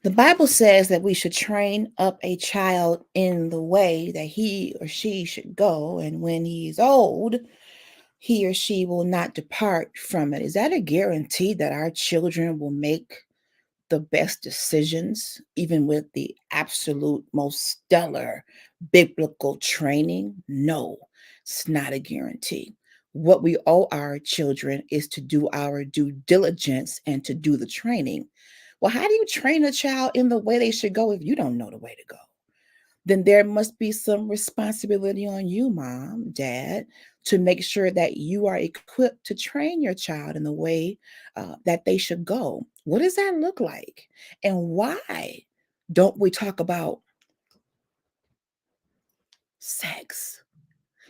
The Bible says that we should train up a child in the way that he or she should go, and when he's old, he or she will not depart from it. Is that a guarantee that our children will make the best decisions, even with the absolute most stellar biblical training? No, it's not a guarantee. What we owe our children is to do our due diligence and to do the training. Well, how do you train a child in the way they should go if you don't know the way to go? Then there must be some responsibility on you, mom, dad, to make sure that you are equipped to train your child in the way that they should go. What does that look like? And why don't we talk about sex?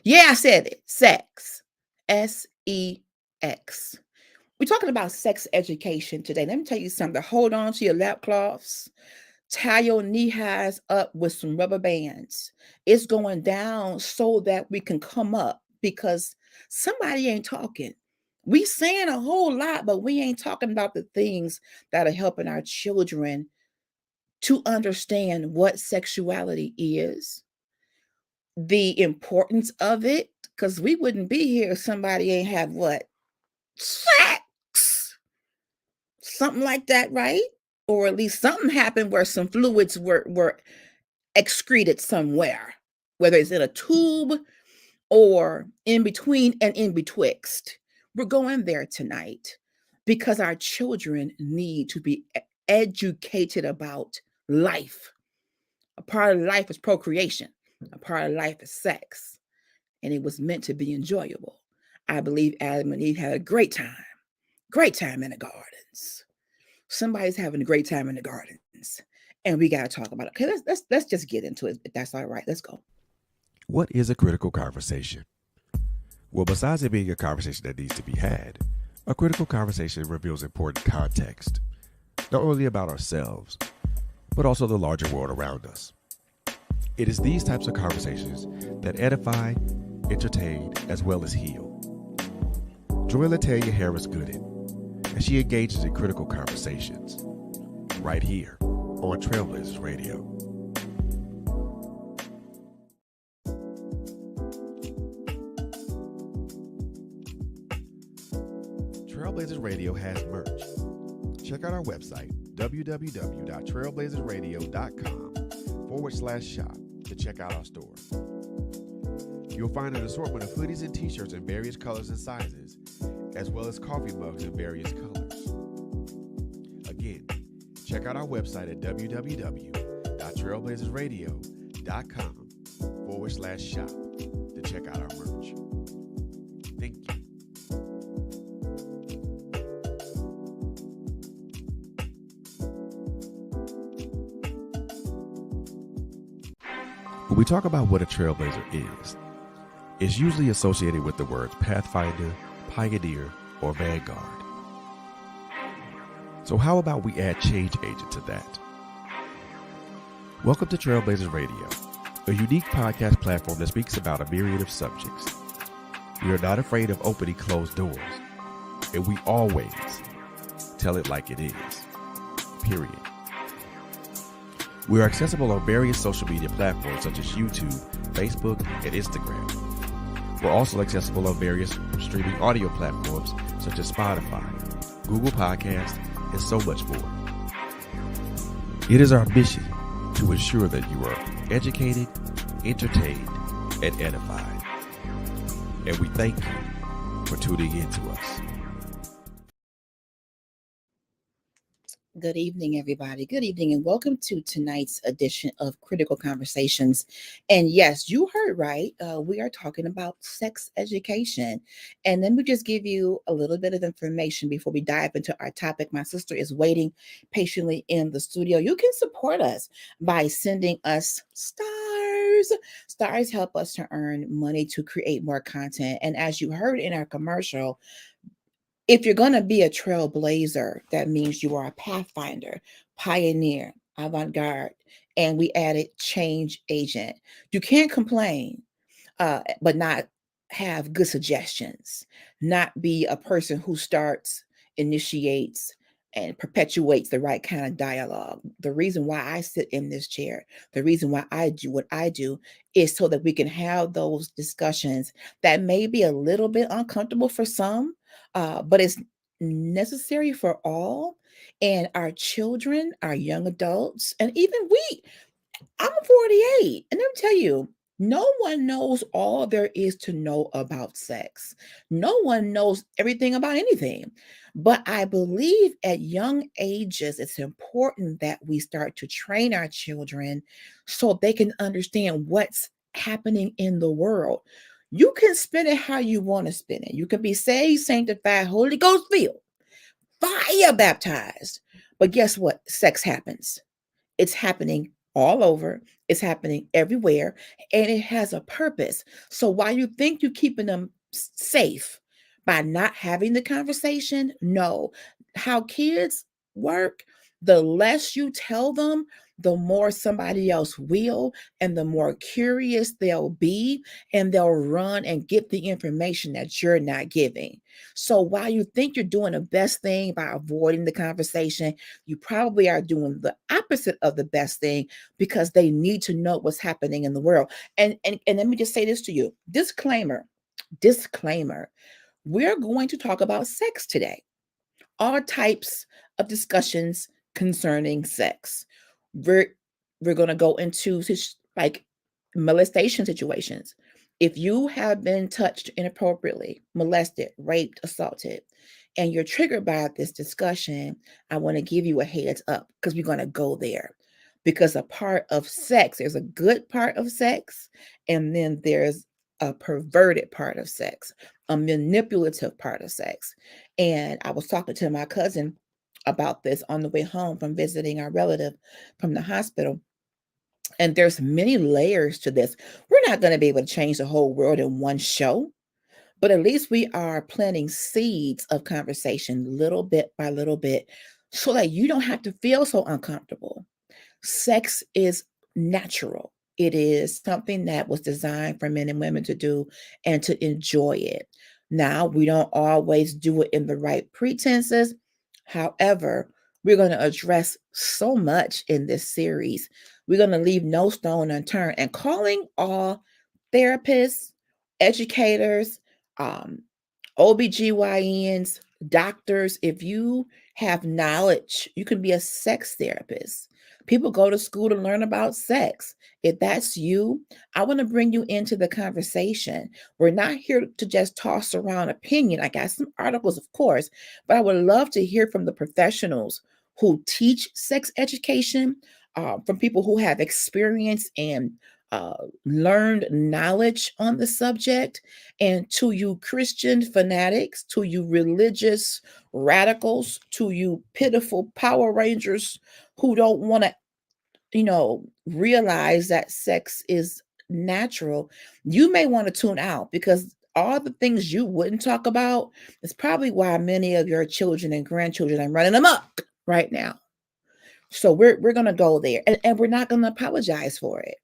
Yeah, I said it. Sex. SEX. We're talking about sex education today. Let me tell you something. Hold on to your lap cloths. Tie your knee highs up with some rubber bands. It's going down so that we can come up because somebody ain't talking. We saying a whole lot, but we ain't talking about the things that are helping our children to understand what sexuality is, the importance of it, because we wouldn't be here if somebody ain't have what? Sex. Something like that, right? Or at least something happened where some fluids were excreted somewhere, whether it's in a tube or in between and in betwixt. We're going there tonight because our children need to be educated about life. A part of life is procreation, a part of life is sex, and it was meant to be enjoyable. I believe Adam and Eve had a great time in the gardens. Somebody's having a great time in the gardens, and we got to talk about it. Okay, let's just get into it. If that's all right, let's go. What is a critical conversation? Well, besides it being a conversation that needs to be had, a critical conversation reveals important context, not only about ourselves, but also the larger world around us. It is these types of conversations that edify, entertain, as well as heal. Join Latoya Harris Gooden as she engages in critical conversations, right here on Trailblazers Radio. Trailblazers Radio has merch. Check out our website, www.trailblazersradio.com/shop to check out our store. You'll find an assortment of hoodies and t-shirts in various colors and sizes, as well as coffee mugs in various colors. Again, check out our website at www.trailblazersradio.com/shop to check out our merch. Thank you. When we talk about what a trailblazer is, it's usually associated with the words pathfinder, pioneer, or vanguard. So how about we add change agent to that? Welcome to Trailblazers Radio, a unique podcast platform that speaks about a myriad of subjects. We are not afraid of opening closed doors, and we always tell it like it is, period. We are accessible on various social media platforms such as YouTube, Facebook, and Instagram. We're also accessible on various streaming audio platforms such as Spotify, Google Podcasts, and so much more. It is our mission to ensure that you are educated, entertained, and edified. And we thank you for tuning in to us. Good evening, everybody. Good evening, and welcome to tonight's edition of Critical Conversations. And yes, you heard right. We are talking about sex education. And let me just give you a little bit of information before we dive into our topic. My sister is waiting patiently in the studio. You can support us by sending us stars. Stars help us to earn money to create more content. And as you heard in our commercial, if you're going to be a trailblazer, that means you are a pathfinder, pioneer, avant-garde, and we added change agent. You can't complain, but not have good suggestions, not be a person who starts, initiates, and perpetuates the right kind of dialogue. The reason why I sit in this chair, the reason why I do what I do is so that we can have those discussions that may be a little bit uncomfortable for some, but it's necessary for all. And our children, our young adults, and even we, I'm 48, and let me tell you, no one knows all there is to know about sex. No one knows everything about anything. But I believe at young ages, it's important that we start to train our children so they can understand what's happening in the world. You can spin it how you want to spin it. You can be saved, sanctified, Holy Ghost filled, fire baptized. But guess what? Sex happens. It's happening all over. It's happening everywhere, and it has a purpose. So while you think you're keeping them safe by not having the conversation, no. How kids work, the less you tell them, the more somebody else will, and the more curious they'll be, and they'll run and get the information that you're not giving. So while you think you're doing the best thing by avoiding the conversation, you probably are doing the opposite of the best thing because they need to know what's happening in the world. And let me just say this to you. Disclaimer. We're going to talk about sex today. All types of discussions concerning sex. We're we're going to go into like molestation situations. If you have been touched inappropriately, molested, raped, assaulted, and you're triggered by this discussion, I want to give you a heads up because we're going to go there. Because a part of sex, there's a good part of sex, and then there's a perverted part of sex, a manipulative part of sex. And I was talking to my cousin about this on the way home from visiting our relative from the hospital. And there's many layers to this. We're not going to be able to change the whole world in one show, but at least we are planting seeds of conversation little bit by little bit so that you don't have to feel so uncomfortable. Sex is natural. It is something that was designed for men and women to do and to enjoy it. Now, we don't always do it in the right pretenses. However, we're going to address so much in this series. We're going to leave no stone unturned and calling all therapists, educators, um, OBGYNs, doctors. If you have knowledge, you can be a sex therapist. People go to school to learn about sex. If that's you, I want to bring you into the conversation. We're not here to just toss around opinion. I got some articles, of course, but I would love to hear from the professionals who teach sex education, from people who have experience and learned knowledge on the subject, and to you Christian fanatics, to you religious radicals, to you pitiful Power Rangers who don't want to, realize that sex is natural. You may want to tune out because all the things you wouldn't talk about is probably why many of your children and grandchildren are running amok right now. So we're gonna go there, and we're not gonna apologize for it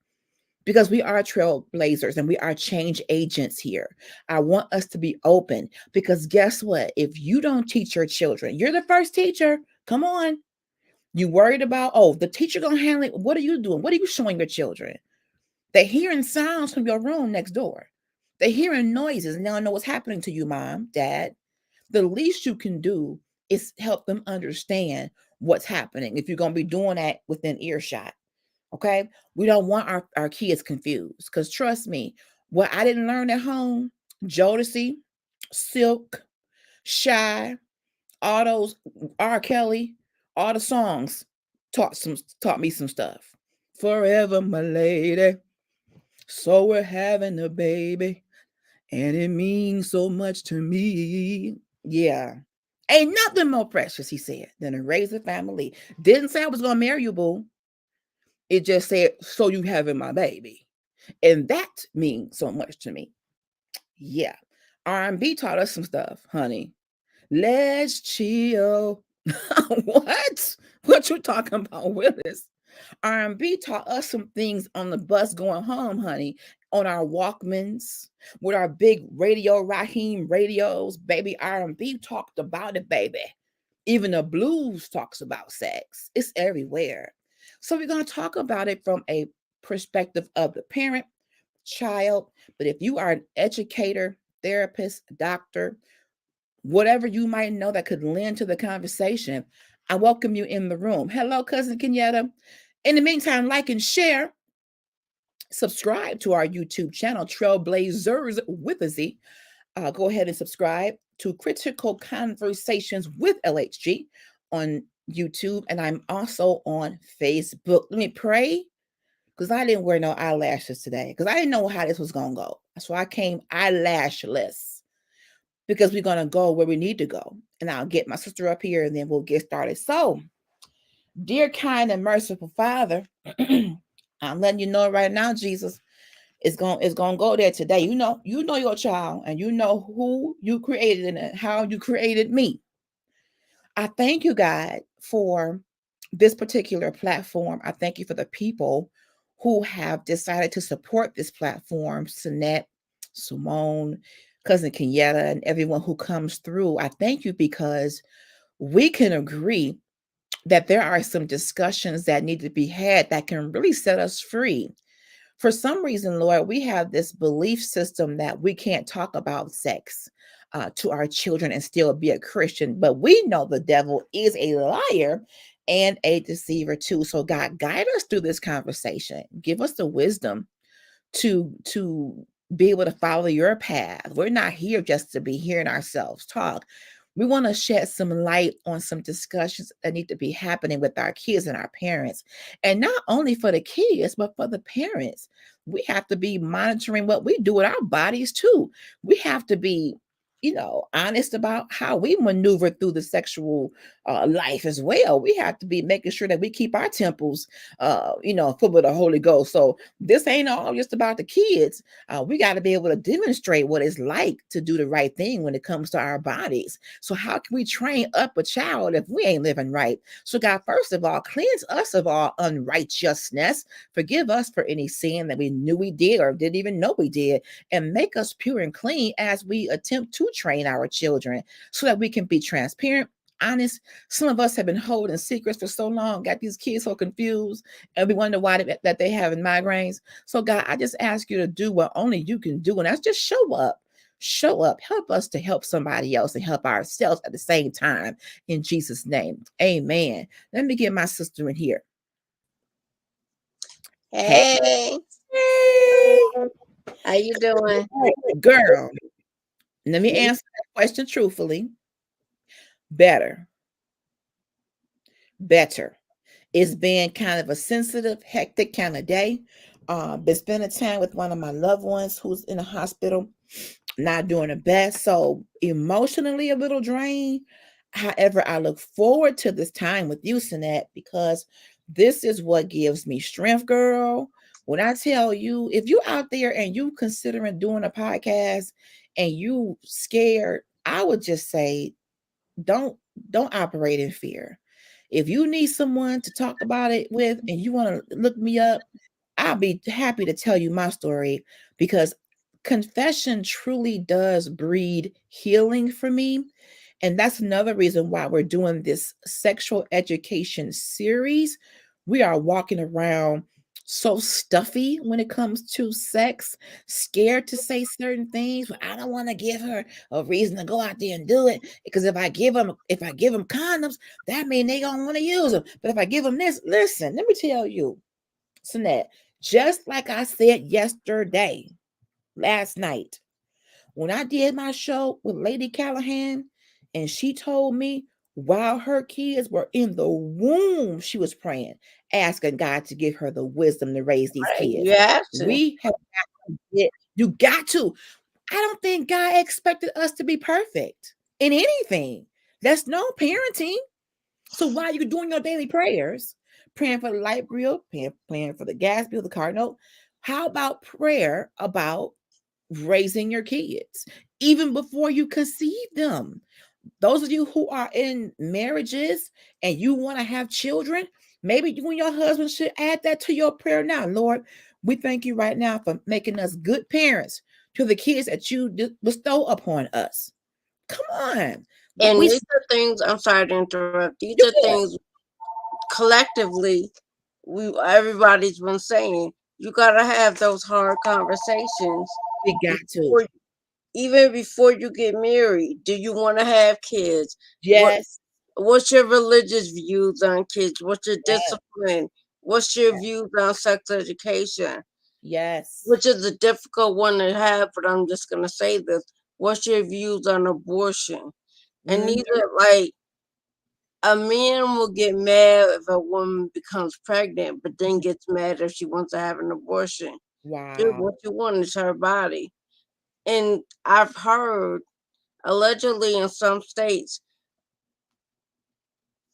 because we are trailblazers and we are change agents here. I want us to be open because guess what? If you don't teach your children, you're the first teacher. Come on. You worried about, oh, the teacher gonna handle it. What are you doing? What are you showing your children? They're hearing sounds from your room next door. They're hearing noises and they don't know what's happening to you, mom, dad. The least you can do is help them understand what's happening if you're gonna be doing that within earshot. Okay. We don't want our kids confused because trust me, what I didn't learn at home, Jodeci, Silk, Shy, all those R. Kelly, all the songs taught me some stuff. Forever, my lady. So we're having a baby, and it means so much to me. Yeah. Ain't nothing more precious, he said, than to raise a family. Didn't say I was gonna marry you, boo. It just said, so you having my baby. And that means so much to me. Yeah. R&B taught us some stuff, honey. Let's chill. What? What you talking about, Willis? R&B taught us some things on the bus going home, honey, on our Walkmans, with our big radio, Raheem radios. Baby, R&B talked about it, baby. Even the blues talks about sex. It's everywhere. So we're going to talk about it from a perspective of the parent, child. But if you are an educator, therapist, doctor, whatever you might know that could lend to the conversation, I welcome you in the room. Hello, cousin Kenyatta. In the meantime, like and share. Subscribe to our YouTube channel, Trailblazers with a Z. Go ahead and subscribe to Critical Conversations with LHG on YouTube. And I'm also on Facebook. Let me pray, because I didn't wear no eyelashes today, because I didn't know how this was going to go. That's why I came eyelashless, because we're going to go where we need to go. And I'll get my sister up here and then we'll get started. So, dear, kind, and merciful Father, I'm letting you know right now, Jesus, it's gonna go there today. You know your child, and you know who you created and how you created me. I thank you, God, for this particular platform. I thank you for the people who have decided to support this platform, Sinette, Simone, cousin Kenyatta, and everyone who comes through. I thank you because we can agree that there are some discussions that need to be had that can really set us free. For some reason, Lord, we have this belief system that we can't talk about sex to our children and still be a Christian. But we know the devil is a liar and a deceiver too. So, God, guide us through this conversation. Give us the wisdom to be able to follow your path. We're not here just to be hearing ourselves talk. We want to shed some light on some discussions that need to be happening with our kids and our parents. And not only for the kids, but for the parents. We have to be monitoring what we do with our bodies too. We have to be, honest about how we maneuver through the sexual life as well. We have to be making sure that we keep our temples, full of the Holy Ghost. So this ain't all just about the kids. We got to be able to demonstrate what it's like to do the right thing when it comes to our bodies. So how can we train up a child if we ain't living right? So God, first of all, cleanse us of all unrighteousness. Forgive us for any sin that we knew we did or didn't even know we did, and make us pure and clean as we attempt to train our children so that we can be transparent, honest. Some of us have been holding secrets for so long, got these kids so confused, and we wonder why that they having migraines. So God, I just ask you to do what only you can do, and that's just show up. Show up, help us to help somebody else and help ourselves at the same time. In Jesus' name, amen. Let me get my sister in here. Hey, Hey, how you doing? girl. Let me answer that question truthfully. Better. It's been kind of a sensitive, hectic kind of day. Been spending time with one of my loved ones who's in the hospital, not doing the best. So emotionally a little drained. However, I look forward to this time with you, Sinette, because this is what gives me strength, girl. When I tell you, if you out there and you considering doing a podcast and you scared, I would just say don't don't operate in fear. If you need someone to talk about it with and you want to look me up, I'll be happy to tell you my story, because confession truly does breed healing for me. And that's another reason why we're doing this sexual education series. We are walking around so stuffy when it comes to sex, scared to say certain things. I don't want to give her a reason to go out there and do it, because if I give them condoms, that means they don't want to use them. But if I give them this, listen, let me tell you, Sinette, just like I said yesterday, last night, when I did my show with Lady Callahan, and she told me while her kids were in the womb, she was praying, asking God to give her the wisdom to raise these Right, kids. you have to. We have got to get, you got to. I don't think God expected us to be perfect in anything. That's no parenting. So while you're doing your daily prayers, praying for the light bill, praying for the gas bill, the car note, how about prayer about raising your kids even before you conceive them? Those of you who are in marriages and you want to have children, maybe you and your husband should add that to your prayer now. Lord, we thank you right now for making us good parents to the kids that you bestow upon us. Come on. And we these are things, I'm sorry to interrupt, these are you good. things collectively everybody's been saying. You gotta have those hard conversations We got to. before, even before you get married. Do you want to have kids? What Yes. What's your religious views on kids? What's your Yes. discipline? What's your views on sex education? Yes. Which is a difficult one to have, but I'm just gonna say this. What's your views on abortion? And Mhm. these are like, a man will get mad if a woman becomes pregnant, but then gets mad if she wants to have an abortion. Dude, Wow. what you want is her body. And I've heard, allegedly in some states,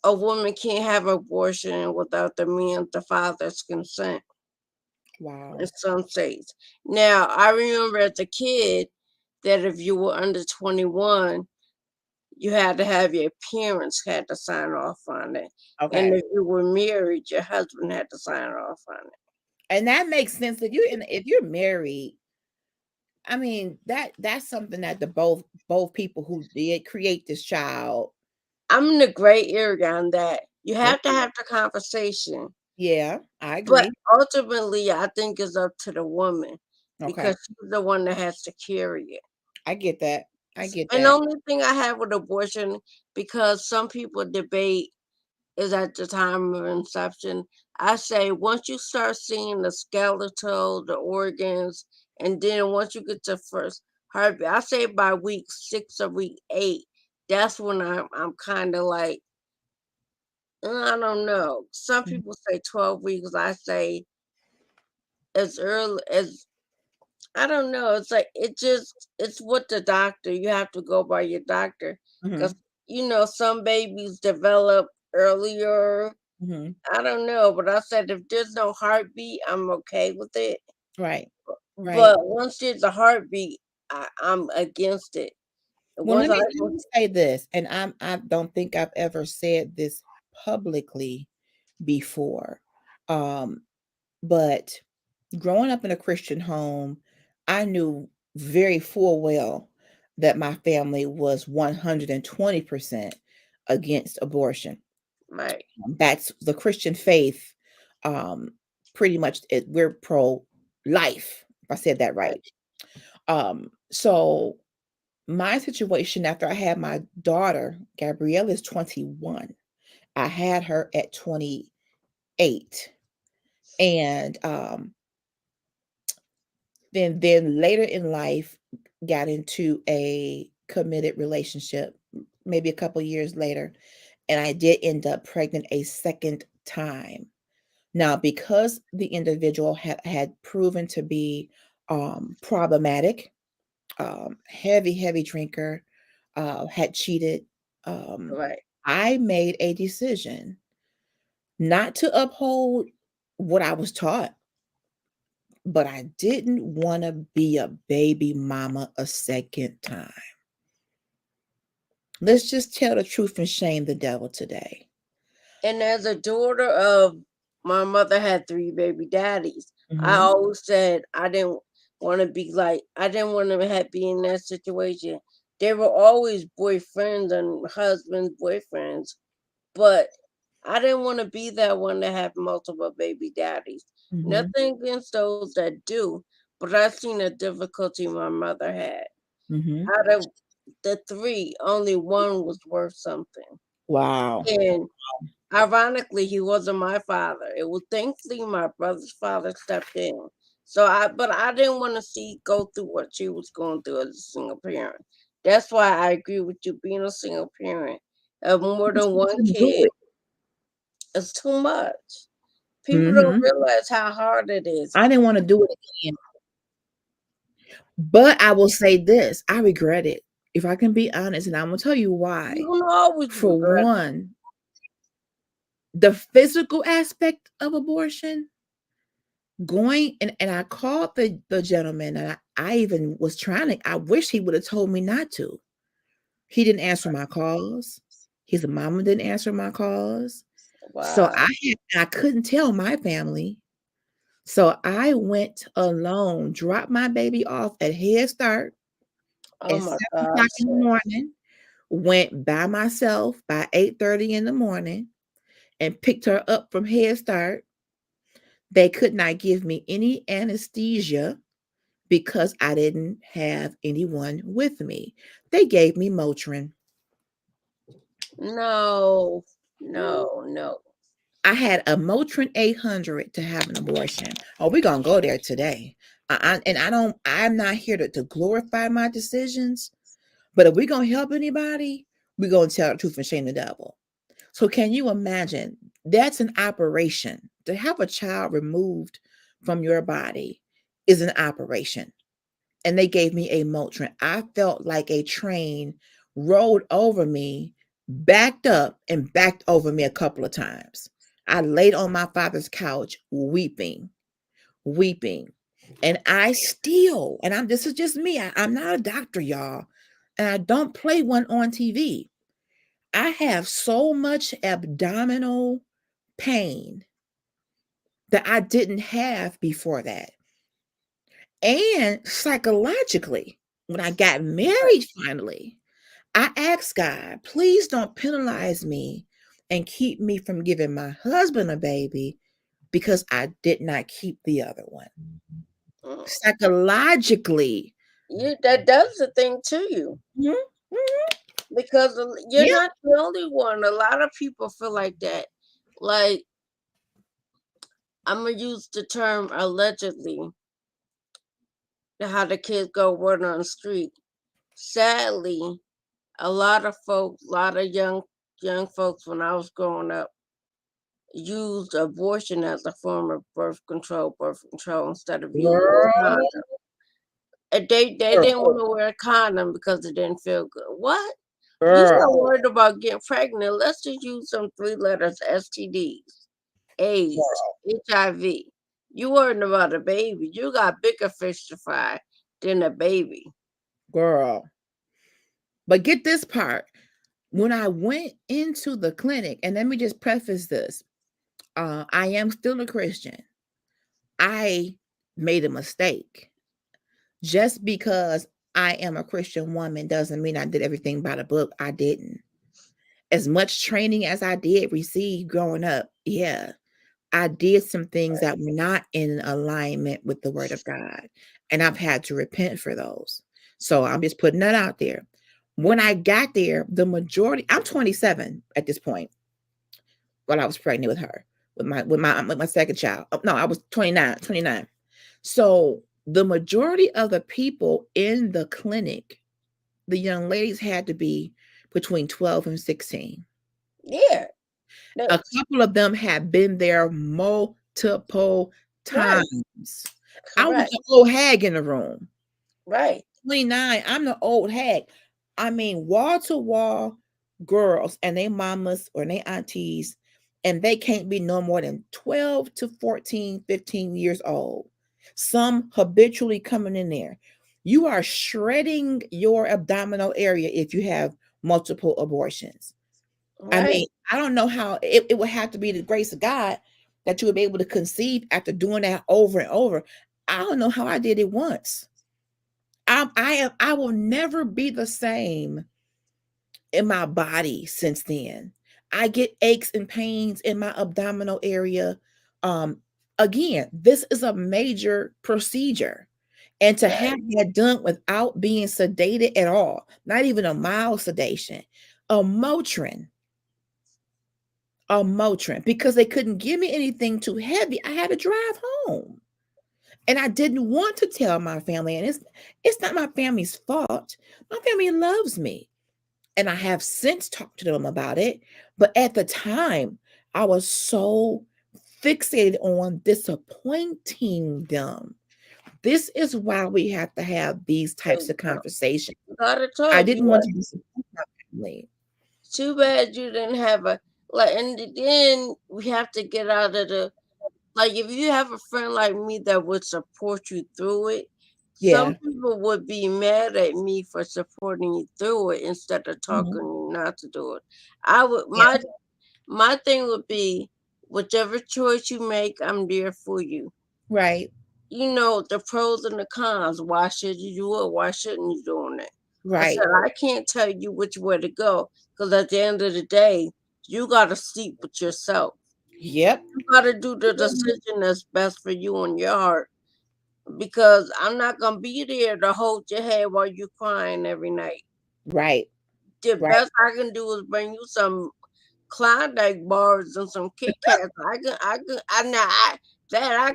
a woman can't have an abortion without the father's consent in Wow. some states. Now, I remember as a kid that if you were under 21, you had to have your parents had to sign off on it. And Okay. if you were married, your husband had to sign off on it. And that makes sense if you're married, I mean, that's something that the both people who did create this child. I'm in the gray area on that. You have to Okay. have the conversation. Yeah, I But agree. ultimately, I think it's up to the woman Okay. because she's the one that has to carry it. I get that. I get And the that. only thing I have with abortion, because some people debate is at the time of inception, I say once you start seeing the skeletal, the organs, and then once you get to first heartbeat, I say by week 6 or week 8, that's when I'm kind of like, I don't know. Some Mhm. people say 12 weeks. I say as early as, I don't know. It's like it's what the doctor. You have to go by your doctor because Mhm. some babies develop earlier. Mhm. I don't know, but I said if there's no heartbeat, I'm okay with it. Right. Right. But once there's a heartbeat, I'm against it. Well, Once let me say this, and I don't think I've ever said this publicly before. Um, but growing up in a Christian home, I knew very full well that my family was 120% against abortion. right, That's the Christian faith. Um, Pretty much we're pro life, if I said that right, right. So my situation after I had my daughter, Gabrielle is 21. I had her at 28. And then later in life got into a committed relationship maybe a couple years later, and I did end up pregnant a second time. Now, because the individual had proven to be problematic, heavy drinker, had cheated, um, right. I made a decision not to uphold what I was taught, but I didn't want to be a baby mama a second time. Let's just tell the truth and shame the devil today. And as a daughter of, my mother had 3 baby daddies. I Hmm. always said I didn't want to be like, I didn't want to be in that situation. They were always boyfriends and husbands, boyfriends, but I didn't want to be that one to have multiple baby daddies. Hmm. Nothing against those that do, but I seen the difficulty my mother had. Hmm. Out of the 3, only one was worth something. Wow. And ironically, he wasn't my father. It was thankfully my brother's father stepped in. But I didn't want to see go through what she was going through as a single parent. That's why I agree with you. Being a single parent of more Because than you one couldn't do kid it. is too much. People don't Hmm. realize how hard it is. I didn't want to do it again. But I will say this, I regret it. If I can be honest, and I'm gonna tell you You why. can always For regret. one, the physical aspect of abortion, going and I called the gentleman, and I even was trying to, I wish he would have told me not to. He didn't answer my calls. His mama didn't answer my calls. So Wow. I couldn't tell my family. So I went alone, dropped my baby off at Head Start Oh at my 7 o'clock gosh. in the morning, went by myself by 8:30 in the morning and picked her up from Head Start. They could not give me any anesthesia because I didn't have anyone with me. They gave me Motrin. No, Mhm. no, no. I had a Motrin 800 to have an abortion. Oh, we're gonna go there today. And I don't. I'm not here to glorify my decisions. But if we're gonna help anybody, we're gonna tell the truth and shame the devil. So can you imagine? That's an operation. To have a child removed from your body is an operation. And they gave me a Motrin. I felt like a train rolled over me, backed up, and backed over me a couple of times. I laid on my father's couch weeping, weeping. And I still, and I'm this is just me. I'm not a doctor, y'all. And I don't play one on TV. I have so much abdominal pain that I didn't have before that. And psychologically, when I got married finally, I asked God, please don't penalize me and keep me from giving my husband a baby because I did not keep the other one. Mm. Psychologically. You that does the thing to you Mhm, mhm. because you're Yeah, not the only one. A lot of people feel like that. Like I'm gonna use the term allegedly. How the kids go word on the street. Sadly, a lot of folks, a lot of young folks when I was growing up used abortion as a form of birth control instead of using a girl, condom. And they didn't girl, want to wear a condom because it didn't feel good. What? You're girl, not worried about getting pregnant. Let's just use some three letters: STDs, AIDS, HIV. You worried about a baby. You got bigger fish to fry than a baby. girl. But get this part. When I went into the clinic, and let me just preface this, I am still a Christian. I made a mistake. Just because I am a Christian woman doesn't mean I did everything by the book. I didn't. As much training as I did receive growing up, yeah, I did some things that were not in alignment with the word of God. And I've had to repent for those. So I'm just putting that out there. When I got there, the majority, I'm 27 at this point when I was pregnant with her, with my second child. Oh, no, I was 29, 29. So the majority of the people in the clinic, the young ladies had to be between 12 and 16. Yeah, A that's couple of them had been there multiple right. times. I was Correct. the old hag in the room. Right. 29, I'm the old hag. I mean, wall to wall girls and they mamas or they aunties, and they can't be no more than 12 to 14, 15 years old. Some habitually coming in there. You are shredding your abdominal area if you have multiple abortions. I Right. mean, I don't know how it would have to be the grace of God that you would be able to conceive after doing that over and over. I don't know how I did it once. I will never be the same in my body since then. I get aches and pains in my abdominal area. Um, Again, this is a major procedure. And to Right. have that done without being sedated at all, not even a mild sedation, a Motrin, because they couldn't give me anything too heavy. I had to drive home. And I didn't want to tell my family. And it's not my family's fault. My family loves me. And I have since talked to them about it. But at the time, I was so fixated on disappointing them. This is why we have to have these types of conversations. God had I told you didn't want what. to disappoint my family. Too bad you didn't have a like. And then we have to get out of the like. If you have a friend like me that would support you through it, some Yeah. people would be mad at me for supporting you through it instead of Mhm. talking you not to do it. I would Yeah. my thing would be whichever choice you make, I'm there for you. Right. You know the pros and the cons. Why should you do it? Why shouldn't you doing it? I Right. said, I can't tell you which way to go because at the end of the day, you got to sleep with yourself. Yep. You got to do the Mhm. decision that's best for you and your heart because I'm not going to be there to hold your head while you're crying every night. Right. The Right. best I can do is bring you some Klondike bars and some Kit Kats. I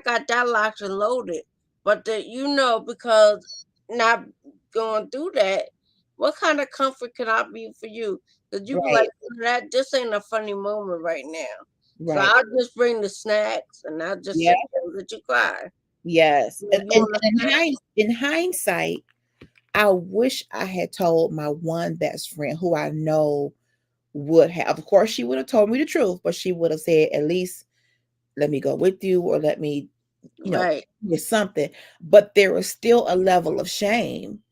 got that locked and loaded. But because not going through that, what kind of comfort can I be for you? Because you be like, Right. that this ain't a funny moment right now. So Right. I'll just bring the snacks and I'll just Yeah. sit there and let you cry. Yes. You, And, know, you and, want a and snack? in hindsight, I wish I had told my one best friend who I know would have. Of course, she would have told me the truth, but she would have said, at least let me go with you or let me, you know, Right. with something. But there was still a level of shame.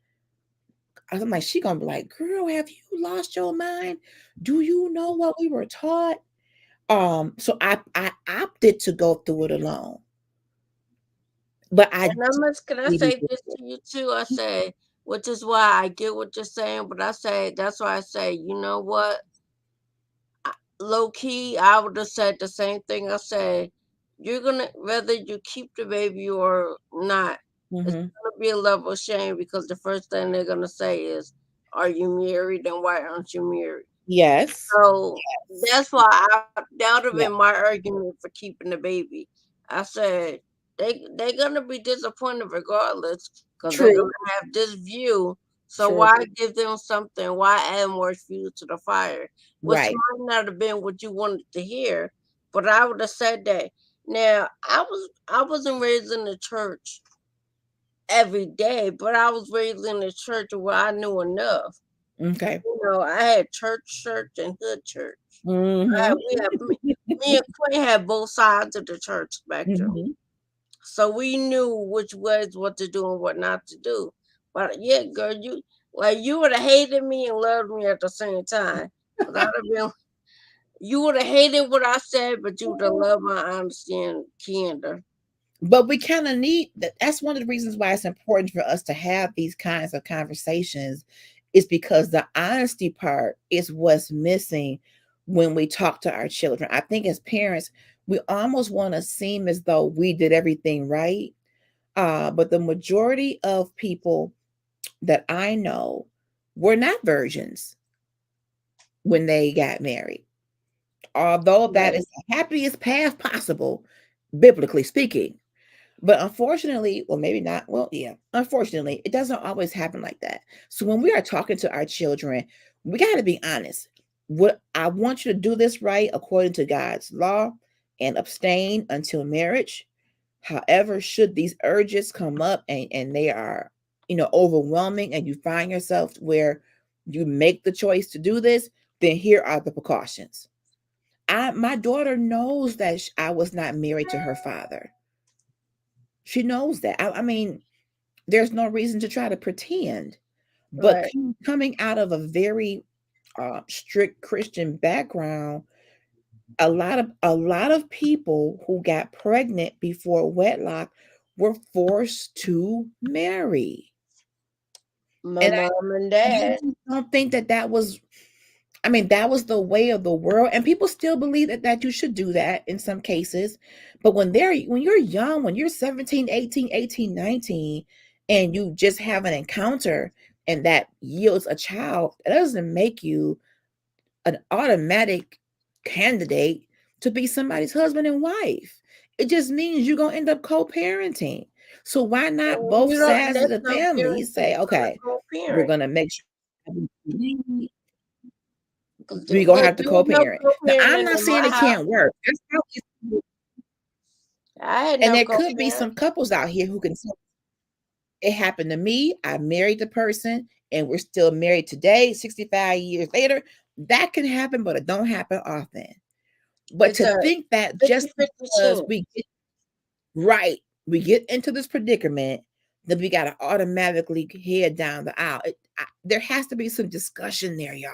I'm like, she gonna be like, girl, have you lost your mind? Do you know what we were taught? So I opted to go through it alone. But I And can I didn't say this to you too? I say, which is why I get what you're saying, but I say that's why I say, you know what? Low key, I would have said the same thing. I said, you're gonna whether you keep the baby or not, it's Mhm. gonna be a level of shame because the first thing they're gonna say is, "Are you married? And why aren't you married?" Yes. So Yes. that's why that would have Yeah. been my argument for keeping the baby. I said they're gonna be disappointed regardless because they're True. gonna have this view. So True. why give them something? Why add more fuel to the fire? Which Right. might not have been what you wanted to hear, but I would have said that. Now I wasn't raised in the church every day, but I was raised in the church where I knew enough. Okay. I had church, and hood church. Mhm. We have me and Quinn had both sides of the church spectrum, Mhm. so we knew which ways what to do and what not to do. But yeah, girl, you would have hated me and loved me at the same time. Cause I'd have been you would have hated what I said, but you would have loved my honesty and candor. But we kind of need that. That's one of the reasons why it's important for us to have these kinds of conversations, is because the honesty part is what's missing when we talk to our children. I think as parents, we almost want to seem as though we did everything right. But the majority of people that I know were not virgins when they got married. Although that Right, is the happiest path possible, biblically speaking. But unfortunately, well, maybe not. Well, yeah, unfortunately, it doesn't always happen like that. So when we are talking to our children, we got to be honest. What I want you to do this right according to God's law and abstain until marriage. However, should these urges come up and they are, overwhelming, and you find yourself where you make the choice to do this, then here are the precautions. My daughter knows that I was not married to her father. She knows that. I mean, there's no reason to try to pretend. But right. coming out of a very strict Christian background, a lot of people who got pregnant before wedlock were forced to marry. My And mom and I dad. just don't think that was. I mean, that was the way of the world, and people still believe that you should do that in some cases. But when you're young, when you're 17, 18, 19, and you just have an encounter and that yields a child, that doesn't make you an automatic candidate to be somebody's husband and wife. It just means you're going to end up co-parenting. So why not And both you don't. sides of That's the no family parenting. say, Not a okay, we're co-parent. going to make sure we gonna But have to there was no co-parent. Now, I'm co-parenting not in saying my it house. can't work. There's probably, I had and no there could be co-parent. some couples out here who can say, it happened to me. I married the person and we're still married today, 65 years later. That can happen, but it don't happen often. But It's to a think that just 50-50 because chance. right, we get into this predicament, then we got to automatically head down the aisle. There has to be some discussion there, y'all.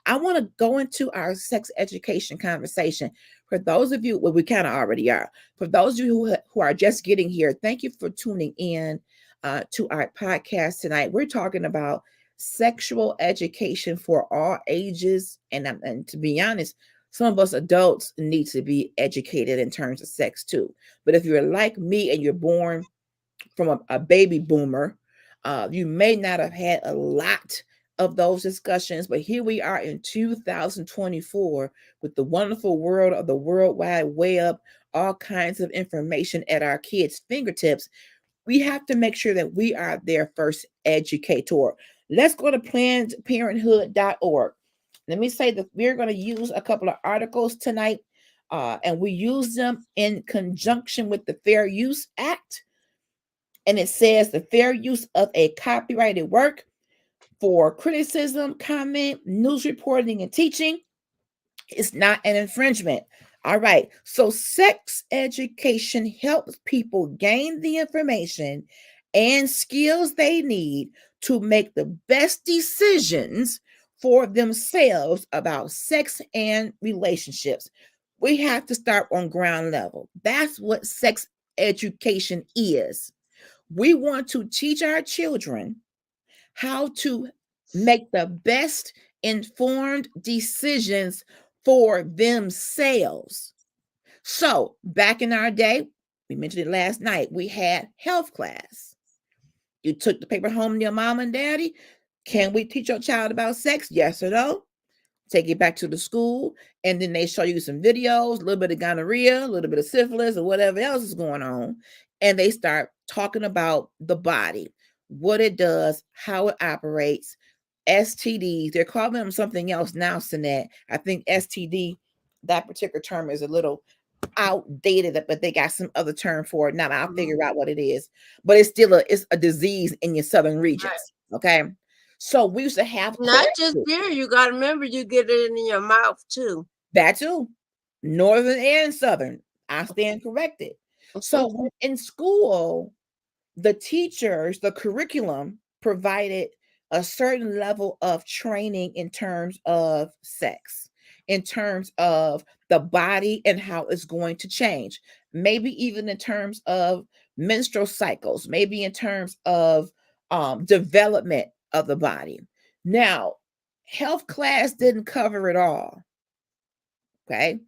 I want to go into our sex education conversation. For those of you, well, we kind of already are. For those of you who are just getting here, thank you for tuning in to our podcast tonight. We're talking about sexual education for all ages. And to be honest, some of us adults need to be educated in terms of sex too. But if you're like me and you're born from a baby boomer, you may not have had a lot of those discussions, but here we are in 2024 with the wonderful world of the World Wide Web, all kinds of information at our kids' fingertips. We have to make sure that we are their first educator. Let's go to plannedparenthood.org. Let me say that we're going to use a couple of articles tonight, and we use them in conjunction with the Fair Use Act. And it says the fair use of a copyrighted work for criticism, comment, news reporting, and teaching is not an infringement. All right. So sex education helps people gain the information and skills they need to make the best decisions for themselves about sex and relationships. We have to start on ground level. That's what sex education is. We want to teach our children how to make the best informed decisions for themselves. So, back in our day, we mentioned it last night, we had health class. You took the paper home to your mom and daddy. Can we teach your child about sex? Yes or no? Take it back to the school, and then they show you some videos, a little bit of gonorrhea, a little bit of syphilis, or whatever else is going on, and they start talking about the body, what it does, how it operates, STDs. They're calling them something else now, Sinette. I think STD, that particular term is a little outdated, but they got some other term for it now. I'll figure out what it is, but it's a disease in your southern Right. regions. Okay, so we used to have Not just courses. there, you gotta remember you get it in your mouth too. That too. Northern and Southern. I stand corrected. So in school, the teachers, the curriculum provided a certain level of training in terms of sex, in terms of the body and how it's going to change, maybe even in terms of menstrual cycles, maybe in terms of development of the body. Now, health class didn't cover it all. Okay.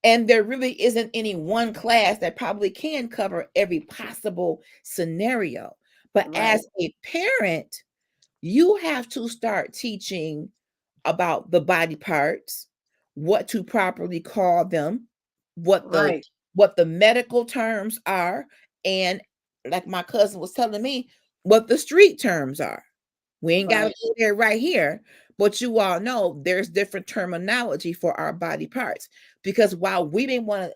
And there really isn't any one class that probably can cover every possible scenario. But Right, as a parent, you have to start teaching about the body parts, what to properly call them, what the right, what the medical terms are, and like my cousin was telling me, what the street terms are. We ain't got to right, go there right here, but you all know there's different terminology for our body parts because while we didn't want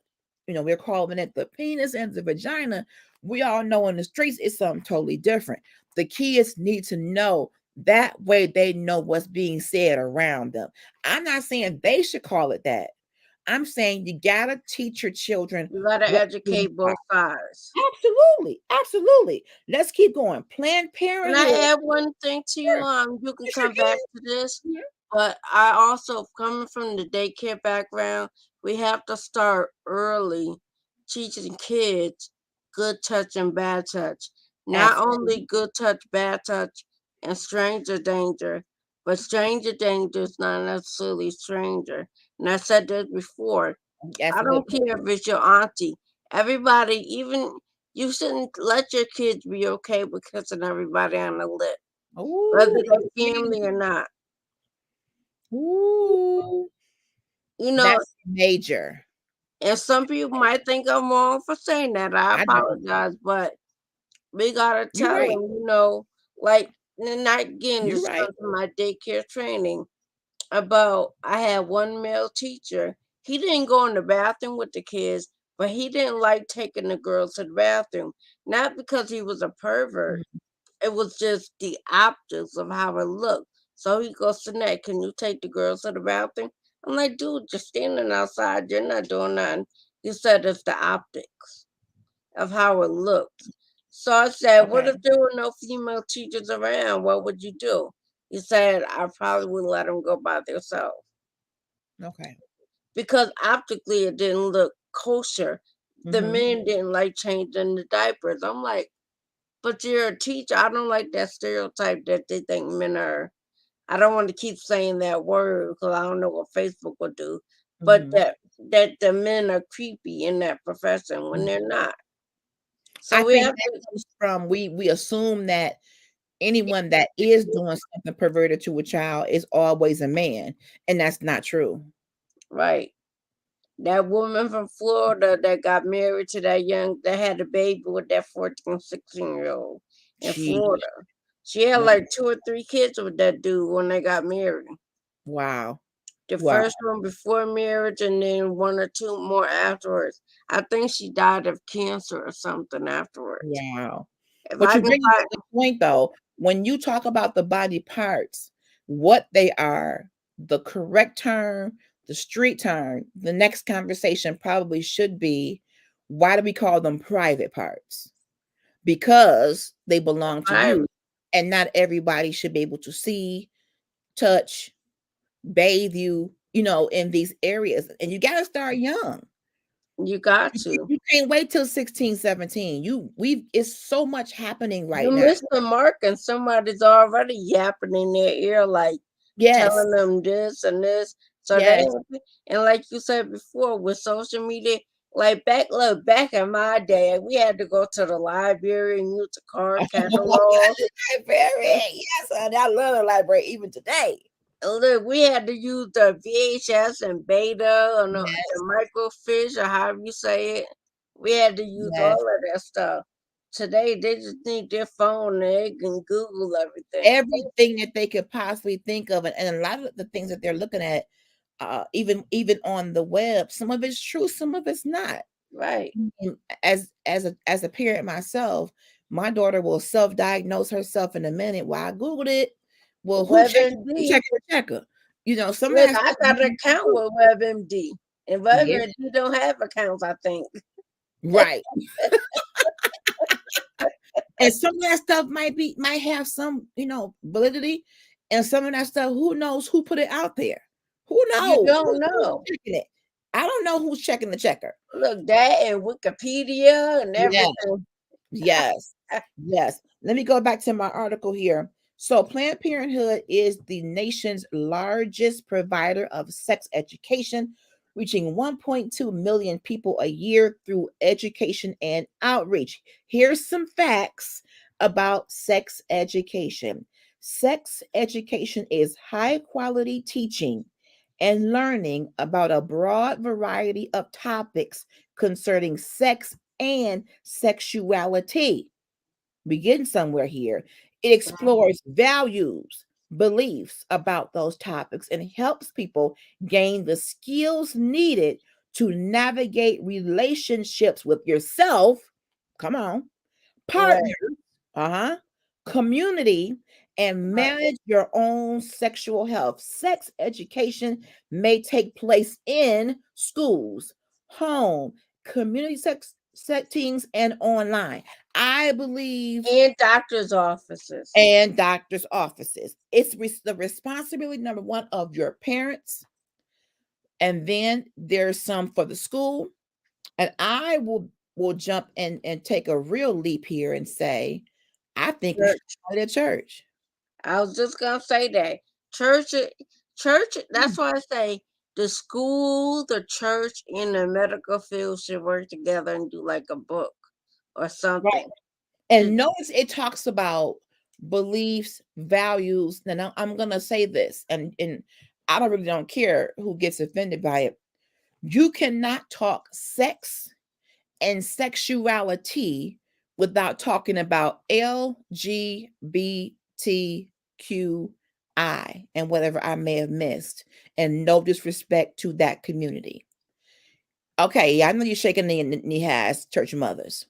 to, we're calling it the penis and the vagina, we all know in the streets it's something totally different. The kids need to know that way they know what's being said around them. I'm not saying they should call it that. I'm saying you gotta teach your children you gotta what things educate are. both sides. Absolutely, absolutely. Let's keep going. Planned Can I Parenthood. add one thing to you? Sure, You can you sure come back to this, can. but I also, coming from the daycare background, we have to start early teaching kids good touch and bad touch. Not Absolutely. only good touch, bad touch, and stranger danger, but stranger danger is not necessarily stranger. And I said this before. That's I a good don't point. care if it's your auntie. Everybody, even you shouldn't let your kids be okay with kissing everybody on the lip, whether Ooh, they're family or not. ooh, You know, that's major. and some people might think I'm wrong for saying that. I I do. apologize, but we gotta You're tell right. them, like, and I again, You're this right. comes from my daycare training about I had one male teacher. He didn't go in the bathroom with the kids, but he didn't like taking the girls to the bathroom. Not because he was a pervert. Mhm. It was just the optics of how it looked. So he goes to Nat, can you take the girls to the bathroom? I'm like, dude, you're standing outside, you're not doing nothing. He said it's the optics of how it looked. So I said, what Okay. if there were no female teachers around? What would you do? He said, I probably would let them go by themselves Okay. because optically it didn't look kosher. The Hmm. men didn't like changing the diapers. I'm like, but you're a teacher. I don't like that stereotype that they think men are. I don't want to keep saying that word because I don't know what Facebook will do. But Mhm. that the men are creepy in that profession when they're not. So I we think have that to comes from we assume that anyone that is doing something perverted to a child is always a man, and that's not true. right. That woman from Florida that got married to that had a baby with that 14, 16-year-old in Gee, Florida. She had wow, like 2 or 3 kids with that dude when they got married. wow, The wow, first one before marriage and then 1 or 2 more afterwards. I think she died of cancer or something afterwards. wow. If But I you can bring up a find good point though. When you talk about the body parts, what they are, the correct term, the street term, the next conversation probably should be, why do we call them private parts? Because they belong to private, you, and not everybody should be able to see, touch, bathe you, in these areas. And you got to start young. you got You to. you can't wait till 16, 17. It's so much happening You right now. missed the mark and somebody's already yapping in their ear like Yes. telling them this and this. So they Yes. and like you said before with social media, like back in my day, we had to go to the library and use the card catalog. Library. Yes, honey, I love the library even today. And look, we had to use the VHS and beta and the Yes. microfiche or however you say it. We had to use all Yes. of that stuff. Today they just need their phone and they can Google everything. Everything that they could possibly think of, and a lot of the things that they're looking at, even on the web, some of it's true, some of it's not. Right. And as a parent myself, my daughter will self-diagnose herself in a minute. Well, I Googled it. Well, who WebMD. checking the checker? Some of Look, that I stuff got an you can account do. with WebMD. And Yeah, WebMD don't have accounts, I think. right. And some of that stuff might have some, validity. And some of that stuff, who knows who put it out there? Who You knows? don't Who's know. checking it? I don't know who's checking the checker. Look, that and Wikipedia and Yeah. everything. Yes. Yes. Let me go back to my article here. So, Planned Parenthood is the nation's largest provider of sex education, reaching 1.2 million people a year through education and outreach. Here's some facts about sex education. Sex education is high quality teaching and learning about a broad variety of topics concerning sex and sexuality. We getting somewhere here. It explores values, beliefs about those topics, and helps people gain the skills needed to navigate relationships with yourself. Come on, Right, partner, uh-huh, community, and right, manage your own sexual health. Sex education may take place in schools, home, community sex settings, and online. I believe, and doctor's offices. and doctors' offices. It's the responsibility number one of your parents, and then there's some for the school. And I will jump in and take a real leap here and say, I think we should Church. start at church. I was just gonna say that. Church church, that's Mm. why I say the school, the church, and the medical field should work together and do like a book or Right. something. And To notice it talks about beliefs, values. And I'm gonna say this, and I don't care who gets offended by it. You cannot talk sex and sexuality without talking about LGBTQI and whatever I may have missed. And no disrespect to that community. Okay, yeah, I know you're shaking the has church mothers.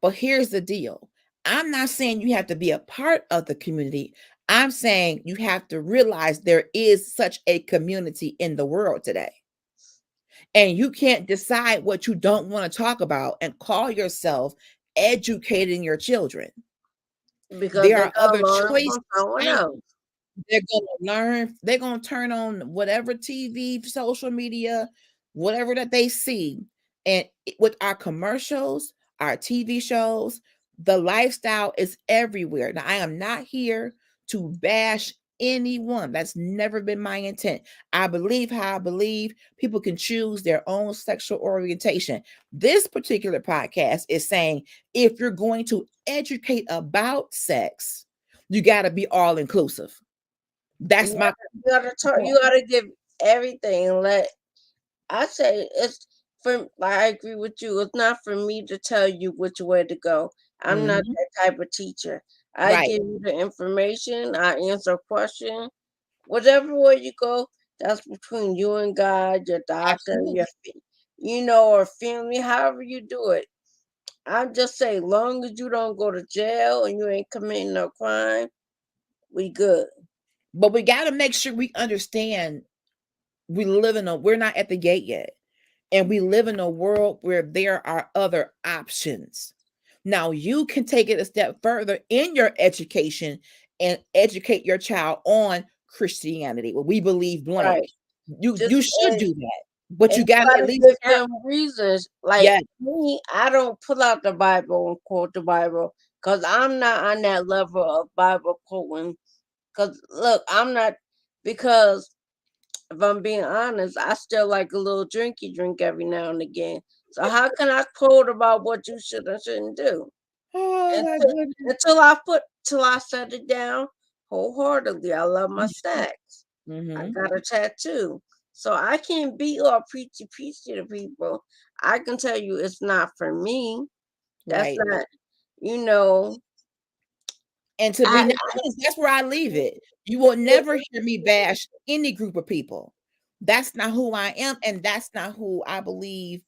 But here's the deal. I'm not saying you have to be a part of the community. I'm saying you have to realize there is such a community in the world today. And you can't decide what you don't want to talk about and call yourself educating your children. because There they're are other gonna learn choices from someone out. else. They're going to learn, they're going to turn on whatever TV, social media, whatever that they see. And with our commercials, our TV shows, The lifestyle is everywhere. Now, I am not here to bash anyone. That's never been my intent. I believe how I believe. People can choose their own sexual orientation. This particular podcast is saying if you're going to educate about sex, you got to be all inclusive. That's You my gotta talk. point. You gotta give everything. I say it's for. I agree with you. It's not for me to tell you which way to go. I'm not Mhm. that type of teacher. I Right. give you the information. I answer a question. Whatever way you go, that's between you and God, your doctor, Absolutely. or family. However you do it. I'm just saying, long as you don't go to jail and you ain't committing no crime, we good. But we got to make sure we understand we're not at the gate yet. And we live in a world where there are other options. Now you can take it a step further in your education and educate your child on Christianity, what we believe blank. Right. You Just should and do that, but And you you got to at gotta least give start. them reasons. Like Yeah, me, I don't pull out the Bible and quote the Bible because I'm not on that level of Bible quoting. Because look, I'm not, because if I'm being honest, I still like a little drinky drink every now and again. So how can I quote about what you should and shouldn't do? oh my Until, goodness. till I set it down wholeheartedly. I love my snacks. I Mm-hmm. got a tattoo. So I can't be all preachy preachy to people. I can tell you it's not for me. That's Right. not, you know, And to be I honest, that's where I leave it. You will never hear me bash any group of people. That's not who I am, and that's not who I believe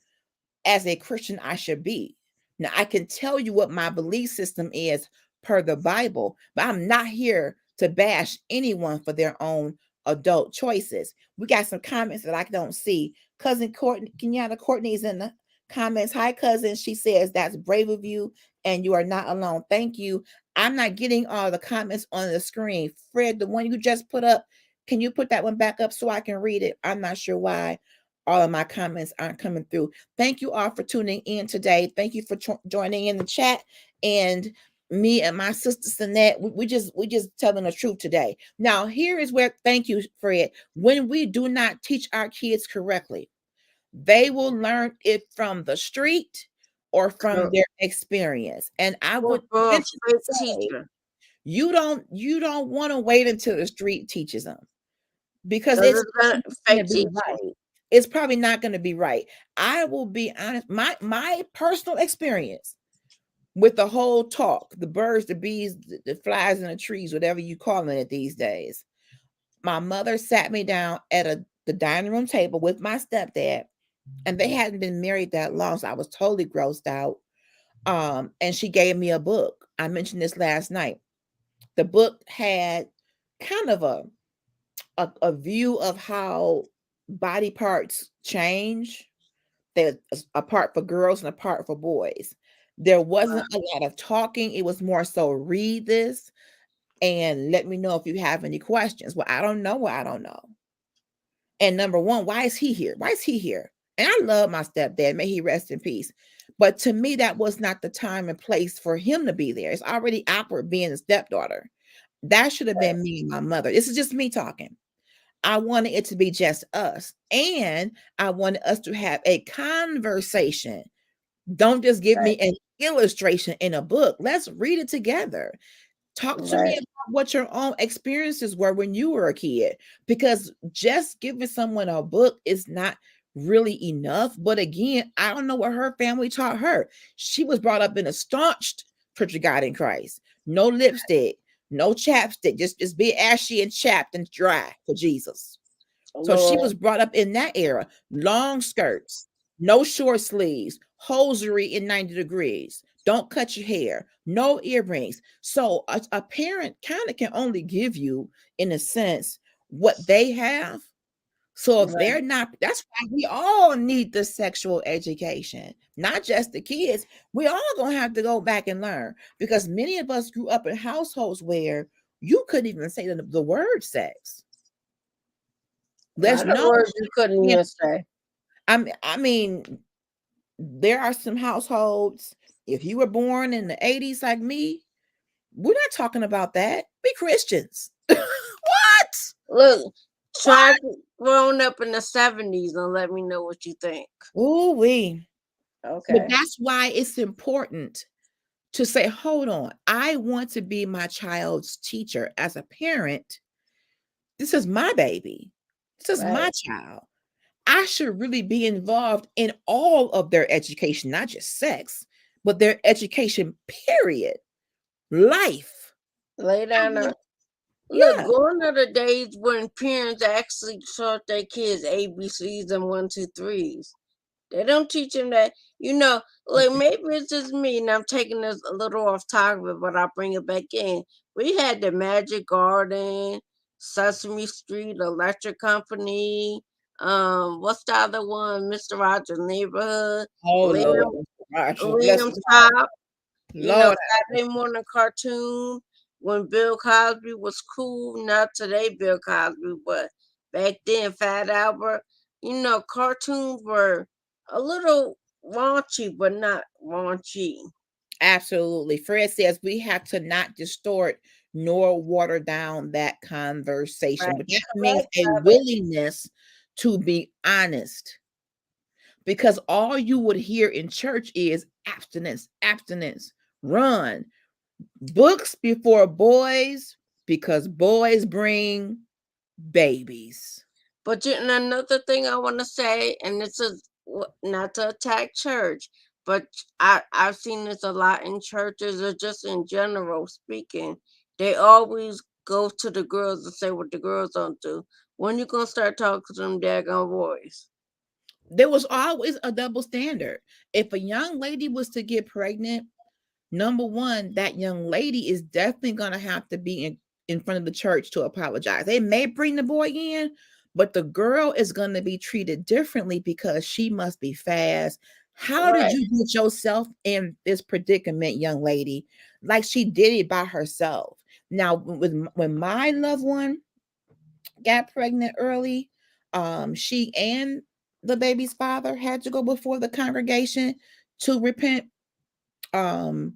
as a Christian I should be. Now, I can tell you what my belief system is per the Bible, but I'm not here to bash anyone for their own adult choices. We got some comments that I don't see. Cousin Courtney, Kenyatta Courtney's in the comments. Hi, cousin. She says, that's brave of you, and you are not alone. Thank you. I'm not getting all the comments on the screen. Fred, the one you just put up, can you put that one back up so I can read it? I'm not sure why all of my comments aren't coming through. Thank you all for tuning in today. Thank you for joining in the chat. And me and my sister Sinette, we just telling the truth today. Now, here is where, thank you, Fred. When we do not teach our kids correctly, they will learn it from the street or from go their experience. And I go would for a venture to fake say teacher you don't want to wait until the street teaches them because because it's it's gonna going to fake be teaching right. you. It's probably not going to be right. I will be honest, my personal experience with the whole talk, the birds, the bees, the flies in the trees, whatever you calling it these days. My mother sat me down at the dining room table with my stepdad, and they hadn't been married that long, so I was totally grossed out. And she gave me a book. I mentioned this last night. The book had kind of a view of how body parts change. There's a part for girls and a part for boys. There wasn't a lot of talking. It was more so read this and let me know if you have any questions. Well, I don't know what I don't know. And number one, why is he here? Why is he here? And I love my stepdad. May he rest in peace. But to me, that was not the time and place for him to be there. It's already awkward being a stepdaughter. That should have been me and my mother. This is just me talking. I wanted it to be just us. And I wanted us to have a conversation. Don't just give Right, me an illustration in a book. Let's read it together. Talk to me right, about what your own experiences were when you were a kid, because just giving someone a book is not really enough. But again, I don't know what her family taught her. She was brought up in a staunched Church of God in Christ. No lipstick, no chapstick, just be ashy and chapped and dry for Jesus. So she Lord, was brought up in that era. Long skirts, no short sleeves, hosiery in 90 degrees. Don't cut your hair, no earrings. So a parent kind of can only give you, in a sense, what they have. So if they're right. not, that's why we all need the sexual education, not just the kids. We all gonna have to go back and learn because many of us grew up in households where you couldn't even say the word sex. A There's lot of no words you couldn't even say. I mean, there are some households. If you were born in the 80s like me, we're not talking about that. Be Christians. What? Look, try What? growing up in the 70s and let me know what you think. Ooh, we. But Okay. that's why it's important to say, hold on, I want to be my child's teacher as a parent. This is my baby. This is my Right. child. I should really be involved in all of their education, not just sex, but their education, period. Life. Lay I down. want, Look, yeah. gone are the days when parents actually taught their kids ABCs and one, two, threes. They don't teach them that. Like maybe it's just me, and I'm taking this a little off topic, but I'll bring it back in. We had the Magic Garden, Sesame Street, Electric Company. What's the other one? Mr. Rogers' Neighborhood, Oh Lord, Lamb, Marshall, bless Lamb his heart. Chop. Lord, Saturday morning cartoon when Bill Cosby was cool. Not today, Bill Cosby, but back then, Fat Albert. Cartoons were a little raunchy, but not raunchy. absolutely. Fred says we have to not distort nor water down that conversation, Right. but that means Correct, a brother. willingness to be honest. Because all you would hear in church is abstinence, abstinence, run, books before boys, because boys bring babies. But and another thing I want to say, and this is not to attack church, but I've seen this a lot in churches or just in general speaking. They always go to the girls and say what the girls don't do. When you gonna start talking to them daggone boys? There was always a double standard. If a young lady was to get pregnant, number one, that young lady is definitely going to have to be in front of the church to apologize. They may bring the boy in, but the girl is going to be treated differently because she must be fast. How did Right. you get yourself in this predicament, young lady? Like she did it by herself. Now, when my loved one got pregnant early, she and the baby's father had to go before the congregation to repent. Um,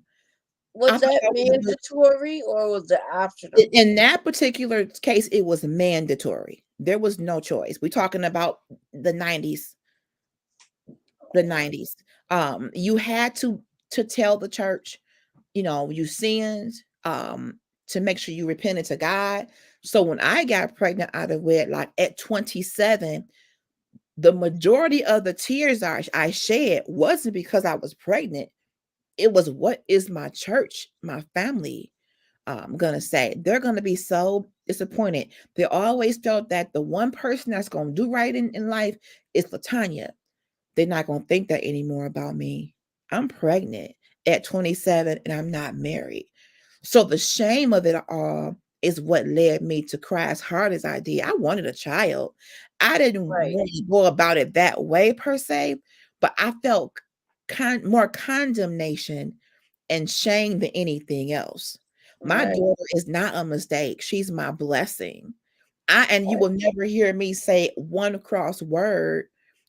I Was thought that that was good. mandatory or was it optional? In that particular case, it was mandatory. There was no choice. We're talking about the 90s, the 90s. You had to tell the church, you sinned, to make sure you repented to God. So when I got pregnant out of wedlock at 27, the majority of the tears I shed wasn't because I was pregnant. It was, what is my church, my family, gonna say? They're gonna be so disappointed. They always felt that the one person that's gonna do right in life is Latanya. They're not gonna think that anymore about me. I'm pregnant at 27 and I'm not married. So the shame of it all is what led me to cry as hard as I did. I wanted a child. I didn't Right. want to go about it that way per se, but I felt more condemnation and shame than anything else. My Right. daughter is not a mistake. She's my blessing. And you will never hear me say one cross word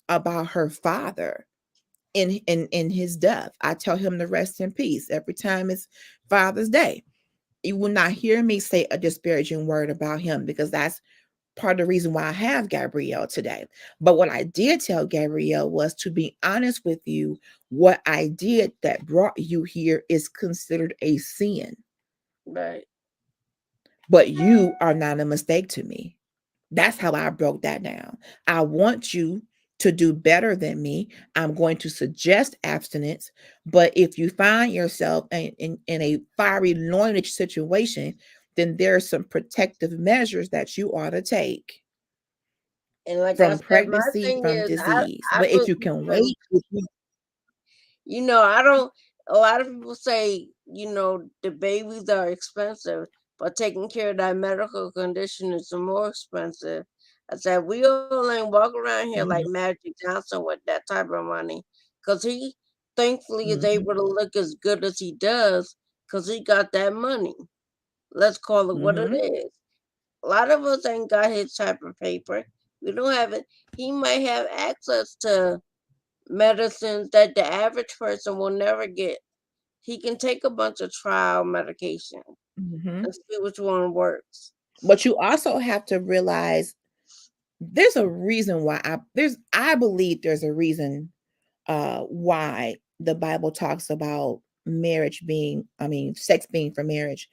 about her father in his death. I tell him to rest in peace every time it's Father's Day. You will not hear me say a disparaging word about him because that's part of the reason why I have Gabrielle today. But what I did tell Gabrielle was to be honest with you, what I did that brought you here is considered a sin, Right. but you are not a mistake to me. That's how I broke that down. I want you to do better than me. I'm going to suggest abstinence. But if you find yourself in a fiery loinage situation, then there are some protective measures that you ought to take And like I from said, my pregnancy, thing from is, I disease. I But if put you can people in. wait, if you, I don't. A lot of people say, the babies are expensive, but taking care of that medical condition is more expensive. I said, we all ain't walk around here like mhm, Magic Johnson with that type of money. Because he, thankfully, is mhm, able to look as good as he does because he got that money. Let's call it what it mhm. is. A lot of us ain't got his type of paper. We don't have it. He might have access to medicines that the average person will never get. he can take a bunch of trial medication Mhm. and see which one works. But you also have to realize there's a reason why I believe there's a reason why the Bible talks about marriage being, I mean, sex being for marriage.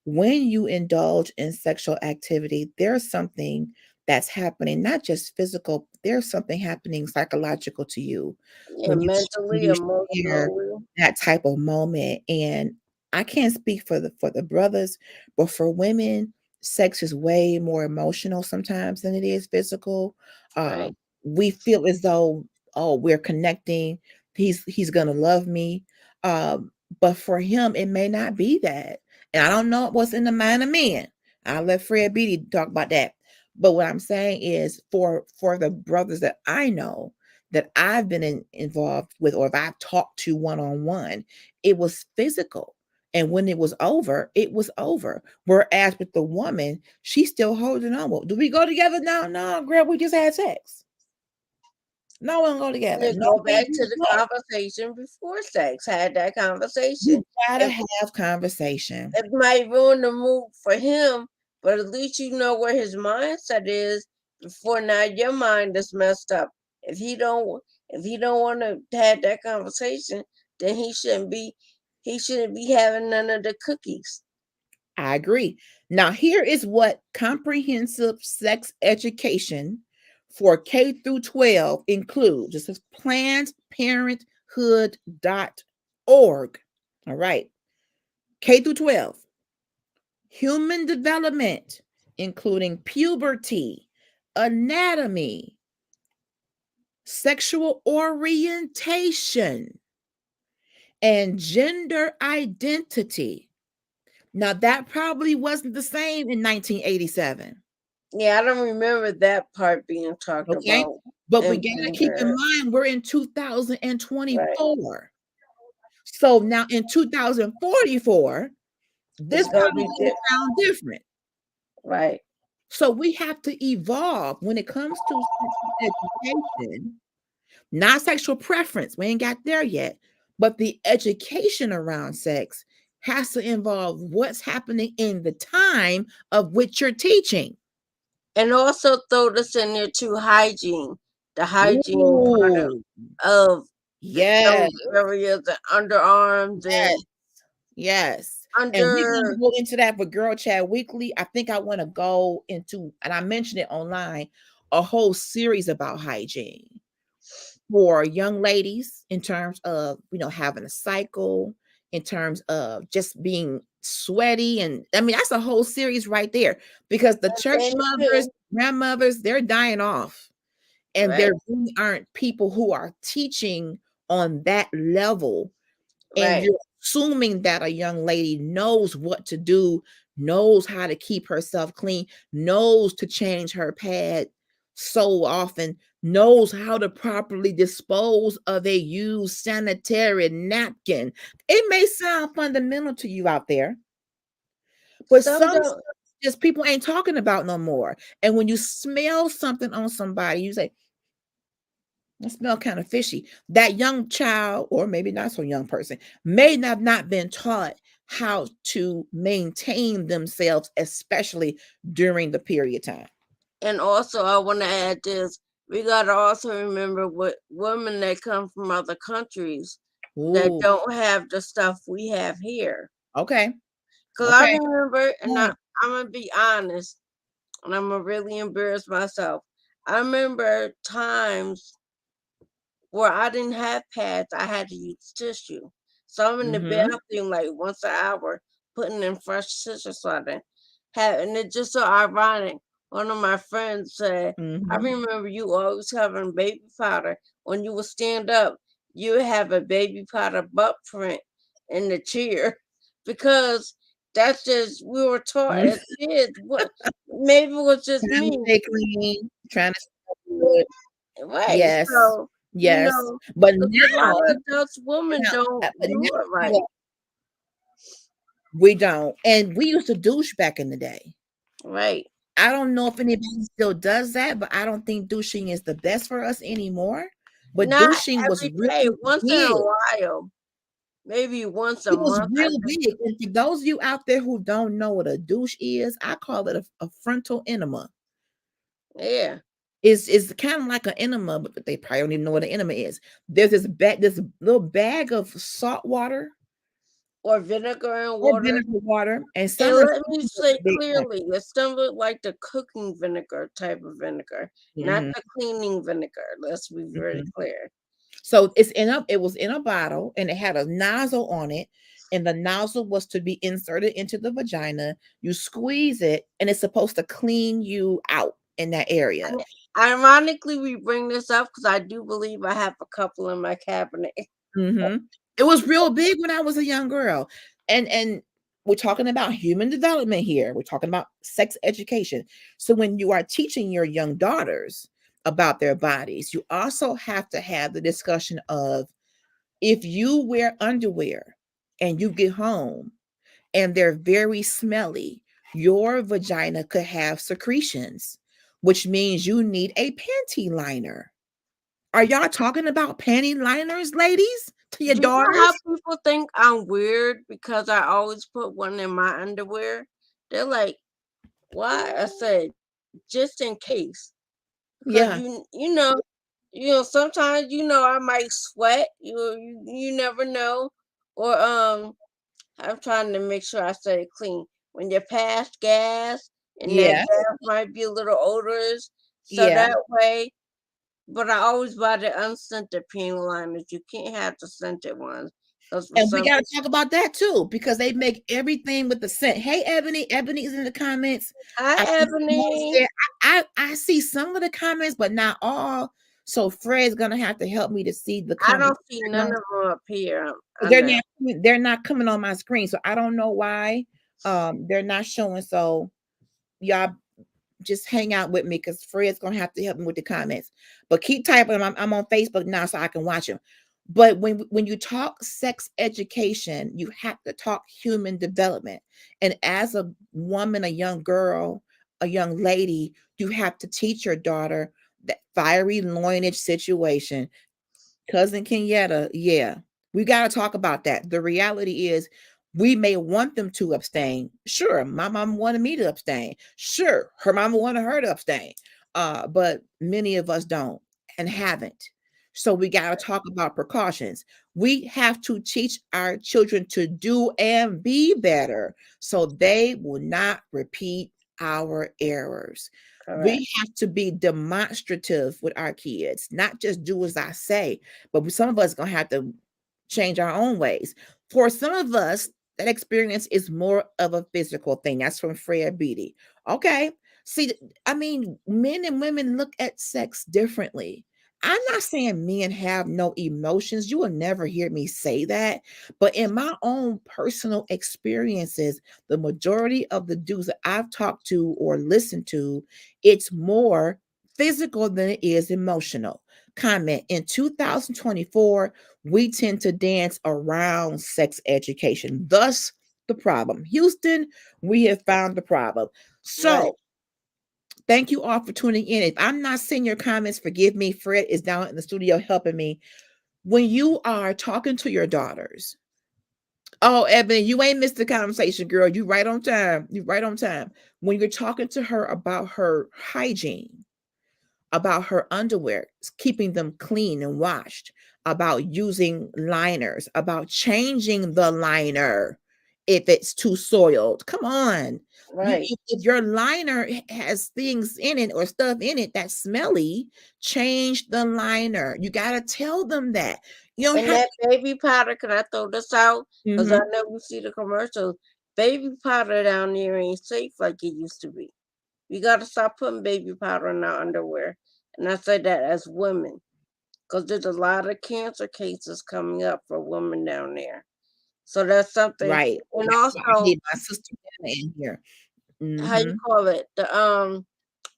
When you indulge in sexual activity, there's something that's happening, not just physical, there's something happening psychological to you Yeah, when when mentally, you share emotionally. that type of moment. And I can't speak for the brothers, but for women, sex is way more emotional sometimes than it is physical. Uh, Right. we feel as though, oh, we're connecting. He's gonna love me. But for him, it may not be that. And I don't know what's in the mind of men. I'll let Fred Beatty talk about that. But what I'm saying is for the brothers that I know that I've been involved with or if I've talked to one on one, it was physical. And when it was over, it was over. Whereas with the woman, she's still holding on. Well, do we go together now? No, girl, we just had sex. No, we don't go together. You No, go back baby, to the no. conversation before sex. Had that conversation. You gotta It, have conversation. it might ruin the mood for him, but at least you know where his mindset is before now your mind is messed up. If he don't want to have that conversation, then he shouldn't be having none of the cookies. I agree. Now, here is what comprehensive sex education for K through 12 includes. It says plannedparenthood.org. All right. K through 12. Human development, including puberty, anatomy, sexual orientation, and gender identity. Now, that probably wasn't the same in 1987. Yeah, I don't remember that part being talked Okay. about But we in got to keep in gender. mind we're in Right. 2024. So now in 2044, It's this gonna probably be going to sound different. right. So we have to evolve when it comes to sexual education, not sexual preference. We ain't got there yet. But the education around sex has to involve what's happening in the time of which you're teaching. And also throw this in there too, hygiene. The hygiene part Ooh, of yes, those areas, the underarms yes, and yes. And we're under gonna go into that for Girl Chat Weekly. I think I want to go into, and I mentioned it online, a whole series about hygiene for young ladies in terms of, having a cycle, in terms of just being sweaty. And I mean, that's a whole series right there because the church men mothers, too. grandmothers, they're dying off. And Right, there really aren't people who are teaching on that level, and right. you're assuming that a young lady knows what to do, knows how to keep herself clean, knows to change her pad so often, knows how to properly dispose of a used sanitary napkin. It may sound fundamental to you out there, but Some some don't, stuff just people ain't talking about no more. And when you smell something on somebody, you say, it smell kind of fishy. That young child, or maybe not so young person, may not been taught how to maintain themselves, especially during the period time. and also I want to add this. We gotta also remember what women that come from other countries that Ooh, don't have the stuff we have here. okay, Cause I okay. remember, and Mm, I'm gonna be honest, and I'm gonna really embarrass myself. I remember times where I didn't have pads, I had to use tissue. So I'm in the mhm, bathroom like once an hour, putting in fresh tissue something. And it's just so ironic. One of my friends said, I mhm. remember you always having baby powder. When you would stand up, you would have a baby powder butt print in the chair. Because that's just we were taught Mm. as kids. What maybe it was just Trying to me. stay clean, trying to stay good. Right. Yes, So, yes. But 'cause a now, lot of adults, women don't but do it now right. we don't. And we used to douche back in the day. Right. I don't know if anybody still does that, but I don't think douching is the best for us anymore. But Not douching was every day, really once in a big. while. maybe once a It was month. I real think. big, and for those of you out there who don't know what a douche is, I call it a frontal enema. Yeah, Is kind of like an enema, but they probably don't even know what an enema is. There's this little bag of salt water or vinegar and or water. vinegar water, and And some let me refrigerators say big one. clearly, it's something like the cooking vinegar type of vinegar, not Mhm, the cleaning vinegar. Let's be very mhm. clear. So it was in a bottle, and it had a nozzle on it, and the nozzle was to be inserted into the vagina. You squeeze it, and it's supposed to clean you out in that area. And ironically, we bring this up because I do believe I have a couple in my cabinet. Mhm. It was real big when I was a young girl, and we're talking about human development here. We're talking about sex education. So when you are teaching your young daughters about their bodies, you also have to have the discussion of if you wear underwear and you get home and they're very smelly, your vagina could have secretions, which means you need a panty liner. Are y'all talking about panty liners, ladies, to your Do you know how daughters? people think I'm weird because I always put one in my underwear? They're like, "Why?" I said, "Just in case, because Yeah, sometimes I might sweat. You never know, or I'm trying to make sure I say it clean. When you're past gas and that yeah, gas might be a little odorous, so yeah. that way. But I always buy the unscented panty liners. You can't have the scented ones because for And we some gotta talk about that too, because they make everything with the scent. Hey, Ebony, Ebony's in the comments. Hi, I see someone Ebony. said I see some of the comments, but not all. So Fred's gonna have to help me to see the I comments. don't see none of them up here They're under. not coming on my screen, so I don't know why they're not showing. So y'all just hang out with me because Fred's gonna have to help me with the comments. But keep typing them. I'm on Facebook now, so I can watch them. But when you talk sex education, you have to talk human development. And as a woman, a young girl, a young lady, you have to teach your daughter that fiery loinage situation. Cousin Kenyatta, yeah, we got to talk about that. The reality is, we may want them to abstain. Sure, my mom wanted me to abstain. Sure, her mama wanted her to abstain. But many of us don't and haven't. So we got to talk about precautions. We have to teach our children to do and be better so they will not repeat our errors. Correct. We have to be demonstrative with our kids, not just do as I say, but some of us gonna have to change our own ways. For some of us, that experience is more of a physical thing. That's from Freya Beatty. Okay. See, I mean, men and women look at sex differently. I'm not saying men have no emotions. You will never hear me say that. But in my own personal experiences, the majority of the dudes that I've talked to or listened to, it's more physical than it is emotional. Comment in 2024, we tend to dance around sex education. Thus, the problem. Houston, we have found the problem. Right. So, thank you all for tuning in. If I'm not seeing your comments, forgive me. Fred is down in the studio helping me. When you are talking to your daughters, oh, Ebony, you ain't missed the conversation, girl. You right on time. You right on time. When you're talking to her about her hygiene, about her underwear, keeping them clean and washed, about using liners, about changing the liner if it's too soiled. Come on. Right. If your liner has things in it or stuff in it that's smelly, change the liner. You got to tell them that. You don't And have that baby powder, can I throw this out? Because I Mhm. know you see the commercials. Baby powder down there ain't safe like it used to be. We got to stop putting baby powder in our underwear. And I say that as women, because there's a lot of cancer cases coming up for women down there. So that's something. Right. And That's why I also, need my sister in here. how you Mhm. call it?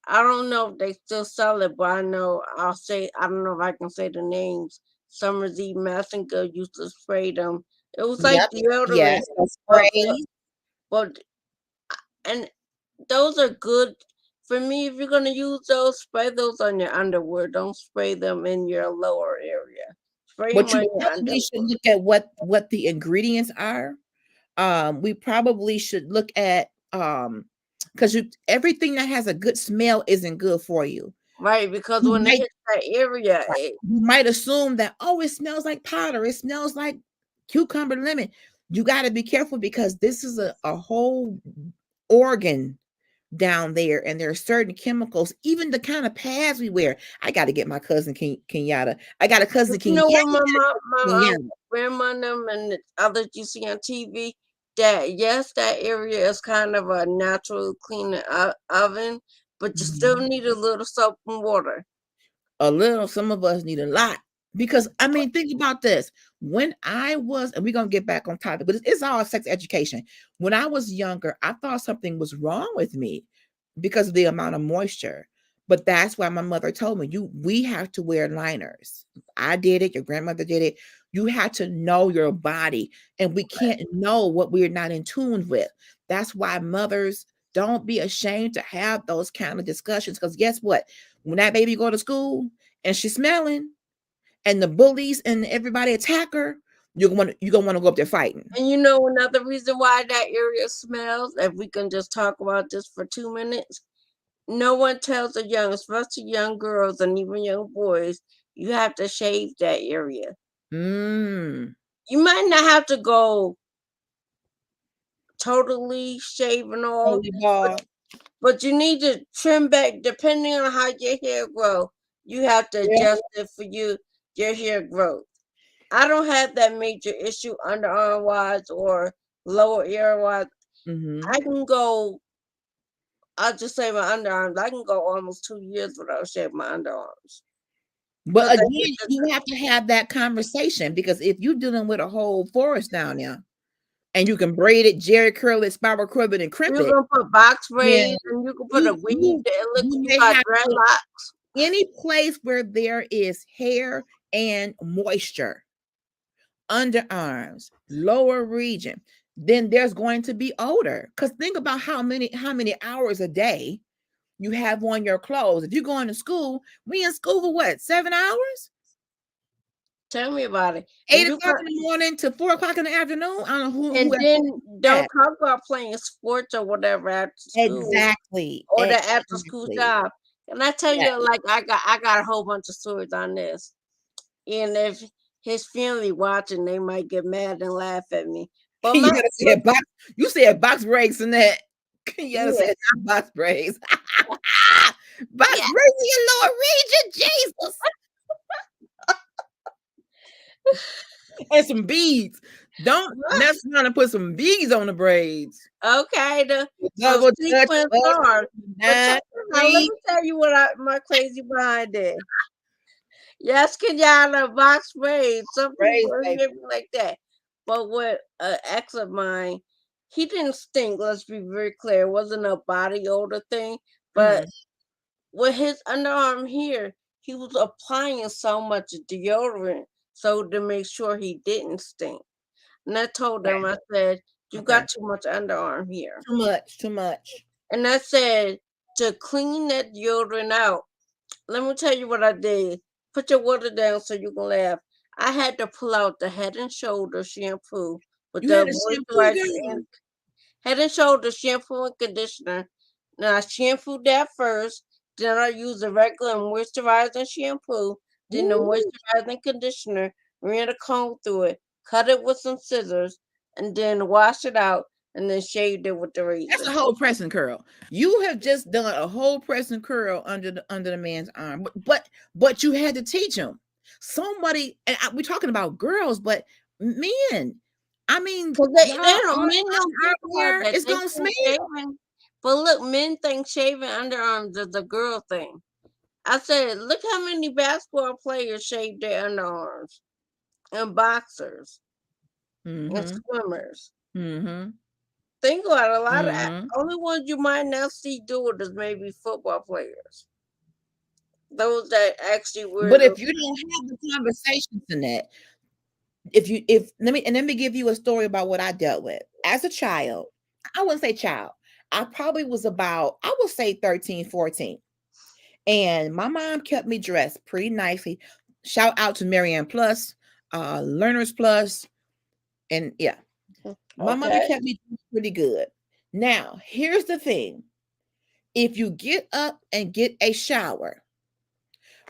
I don't know if they still sell it, but I know I don't know if I can say the names. Summer's Eve Messenger used to spray them. It was like Yep. deodorant, Yes. The but for, spray. but and those are good for me. If you're gonna use those, spray those on your underwear. Don't spray them in your lower area. Spray But you my probably should underwear. look at what the ingredients are. We probably should look at because you everything that has a good smell isn't good for you. Right, because You when it might hits that area, you might assume that, oh, it smells like powder, it smells like cucumber lemon. You got to be careful because this is a whole organ down there, and there are certain chemicals, even the kind of pads we wear. I got to get my cousin Kenyatta. I got a cousin but you know what, my Kenyatta. grandma and them and the others you see on TV, that yes, that area is kind of a natural cleaning oven, but you still Mhm. need a little soap and water. A little, some of us need a lot. Because I mean, think about this. When I was, and we're gonna get back on topic, but it's all sex education. When I was younger, I thought something was wrong with me because of the amount of moisture. But that's why my mother told me, we have to wear liners. I did it, your grandmother did it. You have to know your body, and we can't know what we're not in tune with. That's why mothers, don't be ashamed to have those kind of discussions. Because guess what? When that baby go to school and she's smelling, and the bullies and everybody attack her, you're gonna go up there fighting. And you know another reason why that area smells, if we can just talk about this for 2 minutes, no one tells the young, especially young girls and even young boys, you have to shave that area. Mm. You might not have to go totally shaving off, Holy but ball. but you need to trim back depending on how your hair grow. You have to Yeah. adjust it for your hair growth. I don't have that major issue underarm wise or lower ear wise. Mm-hmm. I can go. I'll just say my underarms. I can go almost 2 years without shaving my underarms But because they again, get just. you have to have that conversation because if you're dealing with a whole forest down there and you can braid it, jerry curl it, spiral curl it, and crimp You it, can put box then braids and you can put a you weave you that look you you may got have to dreadlocks. any place where there is hair and moisture, underarms, lower region, then there's going to be odor. Because think about how many hours a day you have on your clothes. If you're going to school, we in school for what, 7 hours? Tell me about it. And 8 o'clock in the morning to 4 o'clock in the afternoon. I don't know who and has then that. don't talk about playing sports or whatever after school Exactly. or the after school Exactly. job. And I tell Yeah. you, like I got a whole bunch of stories on this. And if his family watching, they might get mad and laugh at me. But You my gotta but say box. You said box breaks and that. You gotta say yeah, not box breaks. Box yeah. breaks in your lower region, Jesus. And some beads. Don't mess around and put some beads on the braids. Okay, some Double dutch sequin bust stars. But check this out. Let free me tell you what my crazy behind it. Yes, Kenyatta, box braids. Some people braids, baby. hear me like that. But with an ex of mine, he didn't stink. Let's be very clear. It wasn't a body odor thing. But Mm. with his underarm here, he was applying so much deodorant so to make sure he didn't stink. And I told him, Okay. I said, you Okay. got too much underarm here. Too much. Too much. And I said, to clean that deodorant out, let me tell you what I did. Put your water down so you can laugh. I had to pull out the Head and Shoulder shampoo with You had the a shampoo moisturizer girl. and Head and Shoulder shampoo and conditioner. Now I shampooed that first. Then I used the regular moisturizing shampoo. Then the Ooh. moisturizing conditioner. Ran a comb through it. Cut it with some scissors. And then washed it out. And then shaved it with the That's razor. a whole pressing curl. You have just done a whole pressing curl under the man's arm. But you had to teach him. Somebody, and we're talking about girls, but men. I mean, Cause y'all they don't arm men don't think about hair that. is They gonna think smell. shaving. But look, men think shaving underarms is a girl thing. I said, look how many basketball players shave their underarms, and boxers, and Mm-hmm. swimmers. Mm-hmm. Think about it, a lot of Mm-hmm. only ones you might not see do it is maybe football players. Those that actually wear But those. if you don't have the conversations in that, if let me give you a story about what I dealt with as a child. I wouldn't say child. I probably was about, I would say 13, 14. And my mom kept me dressed pretty nicely. Shout out to Marianne Plus. Learners Plus, and yeah, my mother Okay. kept me pretty good. Now, here's the thing: if you get up and get a shower,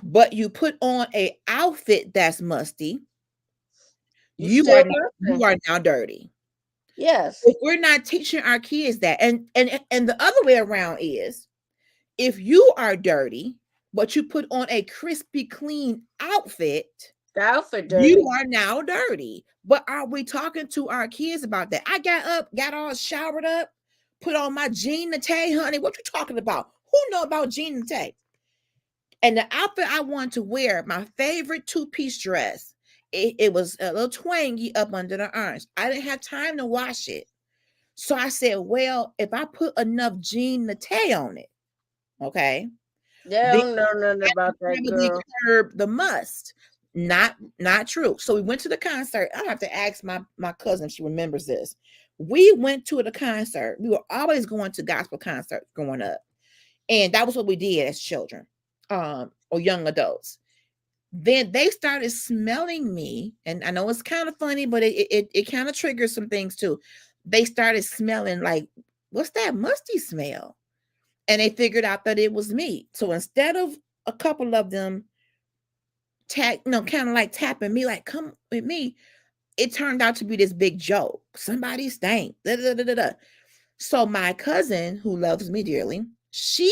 but you put on a outfit that's musty, You you still are you missing. are now dirty. Yes. If we're not teaching our kids that, and the other way around is, if you are dirty, but you put on a crispy clean outfit, The outfit you dirty. are now dirty. But are we talking to our kids about that? I got up, got all showered up, put on my Jean Tay, honey. What you talking about? Who know about Jean Tay? And the outfit I wanted to wear, my favorite two-piece dress, it was a little twangy up under the arms. I didn't have time to wash it. So I said, well, if I put enough Jean Tay on it, okay, They then don't know nothing I about can that probably girl. curb the must. Not true. So we went to the concert. I have to ask my cousin if she remembers this. We went to the concert. We were always going to gospel concerts growing up. And that was what we did as children, or young adults. Then they started smelling me, and I know it's kind of funny, but it kind of triggers some things too. They started smelling like, what's that musty smell? And they figured out that it was me. So instead of a couple of them kind of like tapping me, like, come with me, it turned out to be this big joke. Somebody stank. Da, da, da, da, da. So my cousin, who loves me dearly, she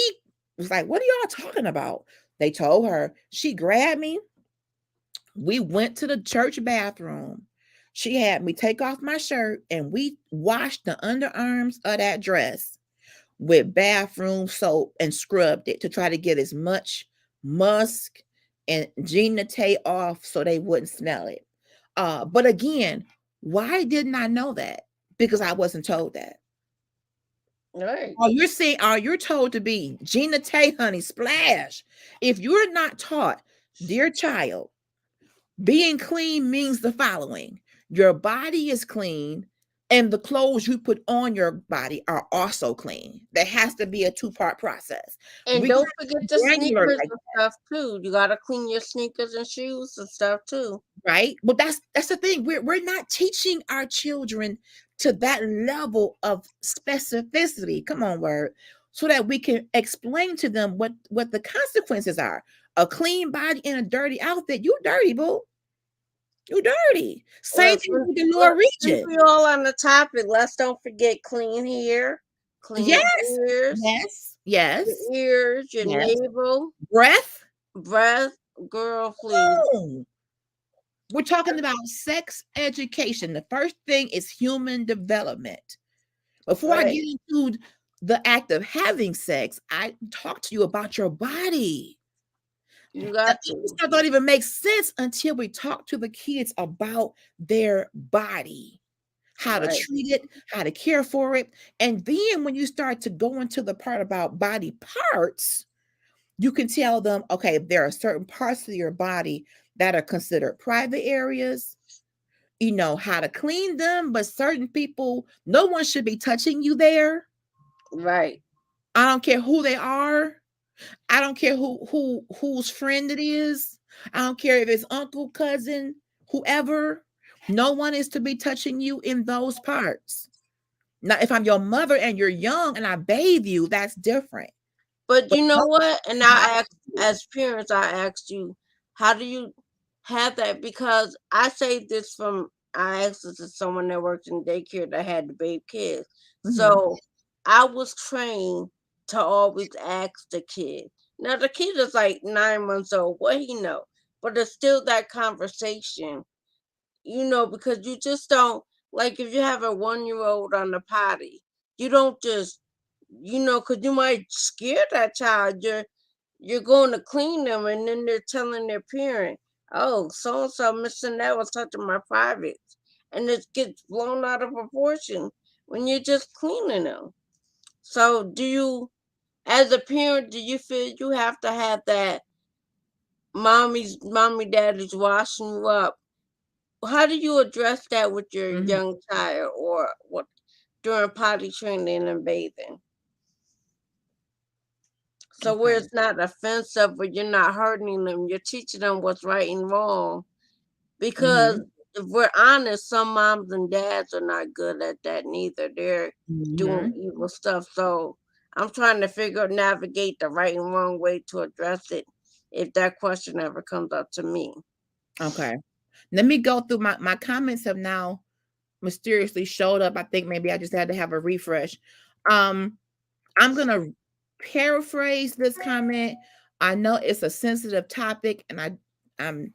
was like, what are y'all talking about? They told her. She grabbed me. We went to the church bathroom. She had me take off my shirt and we washed the underarms of that dress with bathroom soap and scrubbed it to try to get as much musk and Gina Tay off so they wouldn't smell it. But again, why didn't I know that? Because I wasn't told that. Right. All you're saying, all you're told to be Gina Tay, honey, splash. If you're not taught, dear child, being clean means the following: your body is clean, and the clothes you put on your body are also clean. There has to be a two-part process. And We got don't to forget be the granular sneakers like and stuff too. You gotta clean your sneakers and shoes and stuff too. right? But that's the thing. We're not teaching our children to that level of specificity. Come on, word. So that we can explain to them what the consequences are. A clean body in a dirty outfit, you dirty, boo. You dirty. Same Well, thing with the well, lower since region. we all on the topic, let's don't forget clean hair, clean Yes, ears, yes, yes, your yes. navel, Breath. breath. Girl, please. Oh, we're talking about sex education. The first thing is human development. Before I Right. get into the act of having sex, I talk to you about your body. You That got other to. stuff don't even make sense until we talk to the kids about their body, how to Right. treat it, how to care for it. And then when you start to go into the part about body parts, you can tell them, okay, there are certain parts of your body that are considered private areas. You know how to clean them, but certain people, no one should be touching you there. Right. I don't care who they are. I don't care whose friend it is. I don't care if it's uncle, cousin, whoever. No one is to be touching you in those parts. Now, if I'm your mother and you're young and I bathe you, that's different. But But you know no what? And one's I asked, watching you. as parents, I asked you, how do you have that? Because I say this from, I asked this to someone that worked in daycare that had to bathe kids. Mhm, So I was trained to always ask the kid. Now the kid is like 9 months old. What he know? But it's still that conversation, because you just don't, like, if you have a 1 year old on the potty, you don't just, because you might scare that child. You're going to clean them, and then they're telling their parent, "Oh, so and so missing that was touching my privates," and it gets blown out of proportion when you're just cleaning them. So, as a parent, do you feel you have to have that daddy's washing you up? How do you address that with your mhm. young child, or what, during potty training and bathing? So where Okay. it's not offensive, but you're not hurting them, you're teaching them what's right and wrong, because Mhm. if we're honest, some moms and dads are not good at that neither. They're doing Mhm. evil stuff. So I'm trying to navigate the right and wrong way to address it if that question ever comes up to me. Okay. Let me go through my comments have now mysteriously showed up. I think maybe I just had to have a refresh. Um, I'm gonna paraphrase this comment. I know it's a sensitive topic, and I'm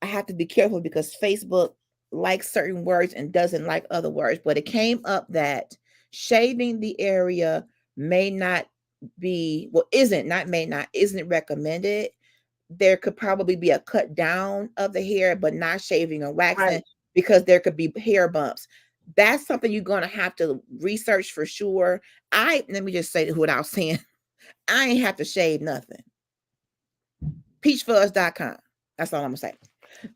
I have to be careful because Facebook likes certain words and doesn't like other words. But it came up that shaving the area may not be well, isn't not may not isn't recommended. There could probably be a cut down of the hair, but not shaving or Right. waxing because there could be hair bumps. That's something you're gonna have to research for sure. I let me just say without saying I ain't have to shave nothing. Peachfuzz.com. That's all I'm gonna say.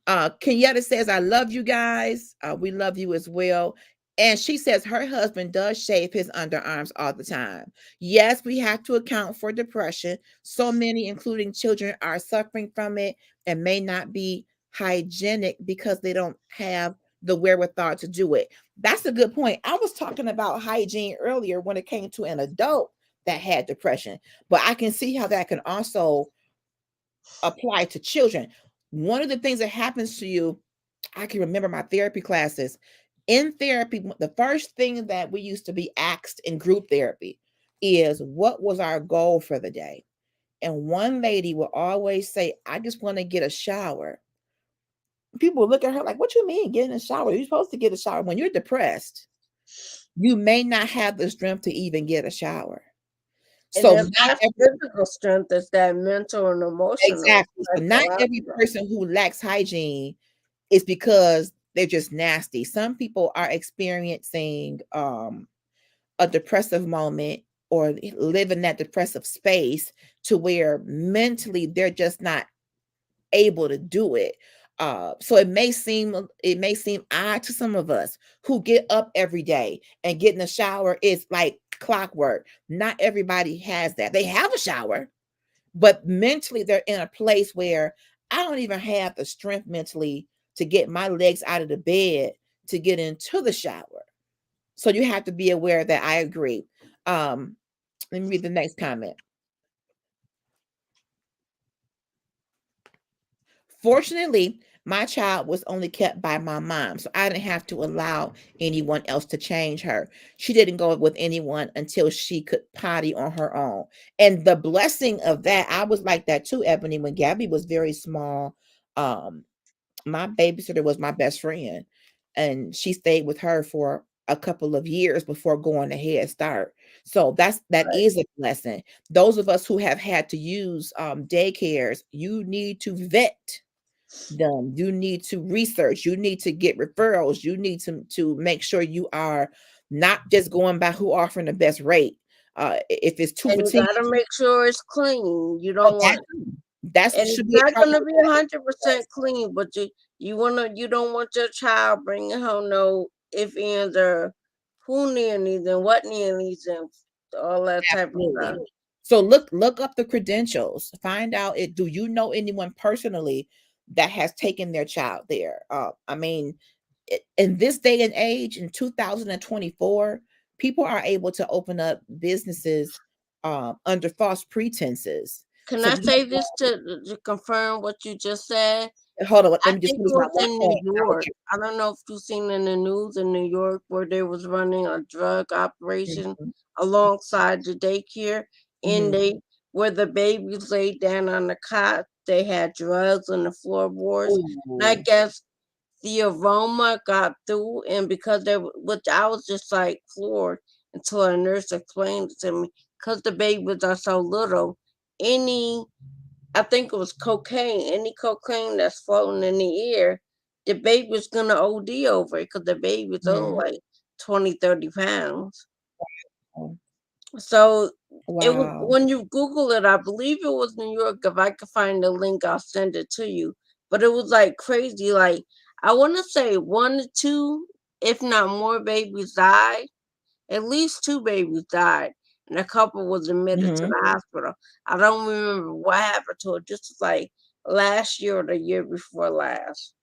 Kenyatta says, I love you guys. We love you as well. And she says her husband does shave his underarms all the time. Yes, we have to account for depression. So many, including children, are suffering from it and may not be hygienic because they don't have the wherewithal to do it. That's a good point. I was talking about hygiene earlier when it came to an adult that had depression, but I can see how that can also apply to children. One of the things that happens to you, I can remember my therapy classes. In therapy, the first thing that we used to be asked in group therapy is what was our goal for the day? And one lady will always say, I just want to get a shower. People would look at her like, what you mean getting a shower? You're supposed to get a shower. When you're depressed, you may not have the strength to even get a shower. And So if not that's every physical strength, it's that mental and emotional, exactly. So not every psychological. person who lacks hygiene is because they're just nasty. Some people are experiencing a depressive moment or live in that depressive space to where mentally they're just not able to do it. So it may seem odd to some of us who get up every day and get in the shower is like clockwork. Not everybody has that. They have a shower, but mentally they're in a place where I don't even have the strength mentally to get my legs out of the bed to get into the shower. So you have to be aware that I agree. Let me read the next comment. Fortunately, my child was only kept by my mom, so I didn't have to allow anyone else to change her. She didn't go with anyone until she could potty on her own. And the blessing of that, I was like that too, Ebony, when Gabby was very small. Um, my babysitter was my best friend, and she stayed with her for a couple of years before going to Head Start. So that Right. is a blessing. Those of us who have had to use daycares, you need to vet them. You need to research. You need to get referrals. You need to make sure you are not just going by who offering the best rate. If it's two And for you 10, gotta make sure it's clean. You oh, don't that want, that's and should it's be a not part of gonna the be blessing 100% clean, but you don't want your child bringing home no if ands or who near needs and what near needs and all that type of stuff. absolutely. So look up the credentials. Find out it. Do you know anyone personally that has taken their child there? I mean, in this day and age, in 2024, people are able to open up businesses under false pretenses. Can So I you say this to confirm what you just said? hold on. I Let me just think finish it my was one in New point. And I will York. I don't know if you've seen in the news in New York where they was running a drug get. operation alongside the daycare, and Mhm. they where the babies laid down on the cot, they had drugs on the floorboards. And I Ooh. guess the aroma got through, and because which I was just like floored until a nurse explained it to me, because the babies are so little, any I think it was cocaine. Any cocaine that's floating in the air, the baby's gonna OD over it because the baby's only Mhm. like 20, 30 pounds. Oh, So it was wow. when you Google it, I believe it was New York. If I could find the link, I'll send it to you. But it was like crazy. Like I want to say one to two, if not more, babies died. At least two babies died, and a couple was admitted to Mhm. the hospital. I don't remember what happened to it. This was like last year or the year before last.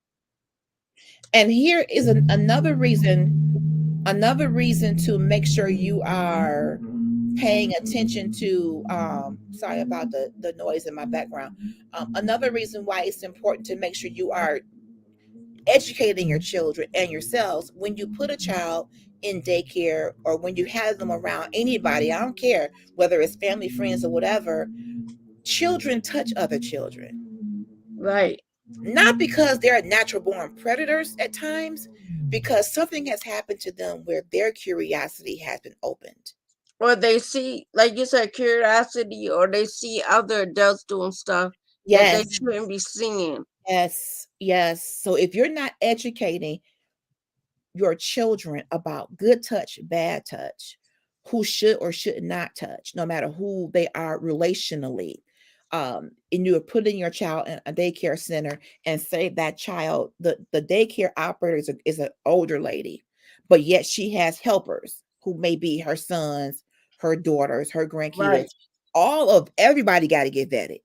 And here is another reason to make sure you are paying attention to sorry about the noise in my background. Another reason why it's important to make sure you are educating your children and yourselves when you put a child in daycare or when you have them around anybody, I don't care whether it's family, friends, or whatever, children touch other children. Right. Not because they're natural born predators at times, because something has happened to them where their curiosity has been opened. Or they see, like you said, curiosity, or they see other adults doing stuff that they Yes, shouldn't be seeing. yes, yes. So if you're not educating your children about good touch, bad touch, who should or should not touch, no matter who they are relationally. And you are putting your child in a daycare center and say that child, the daycare operator is an older lady, but yet she has helpers who may be her sons, her daughters, her Right. grandkids. All of everybody got to get vetted.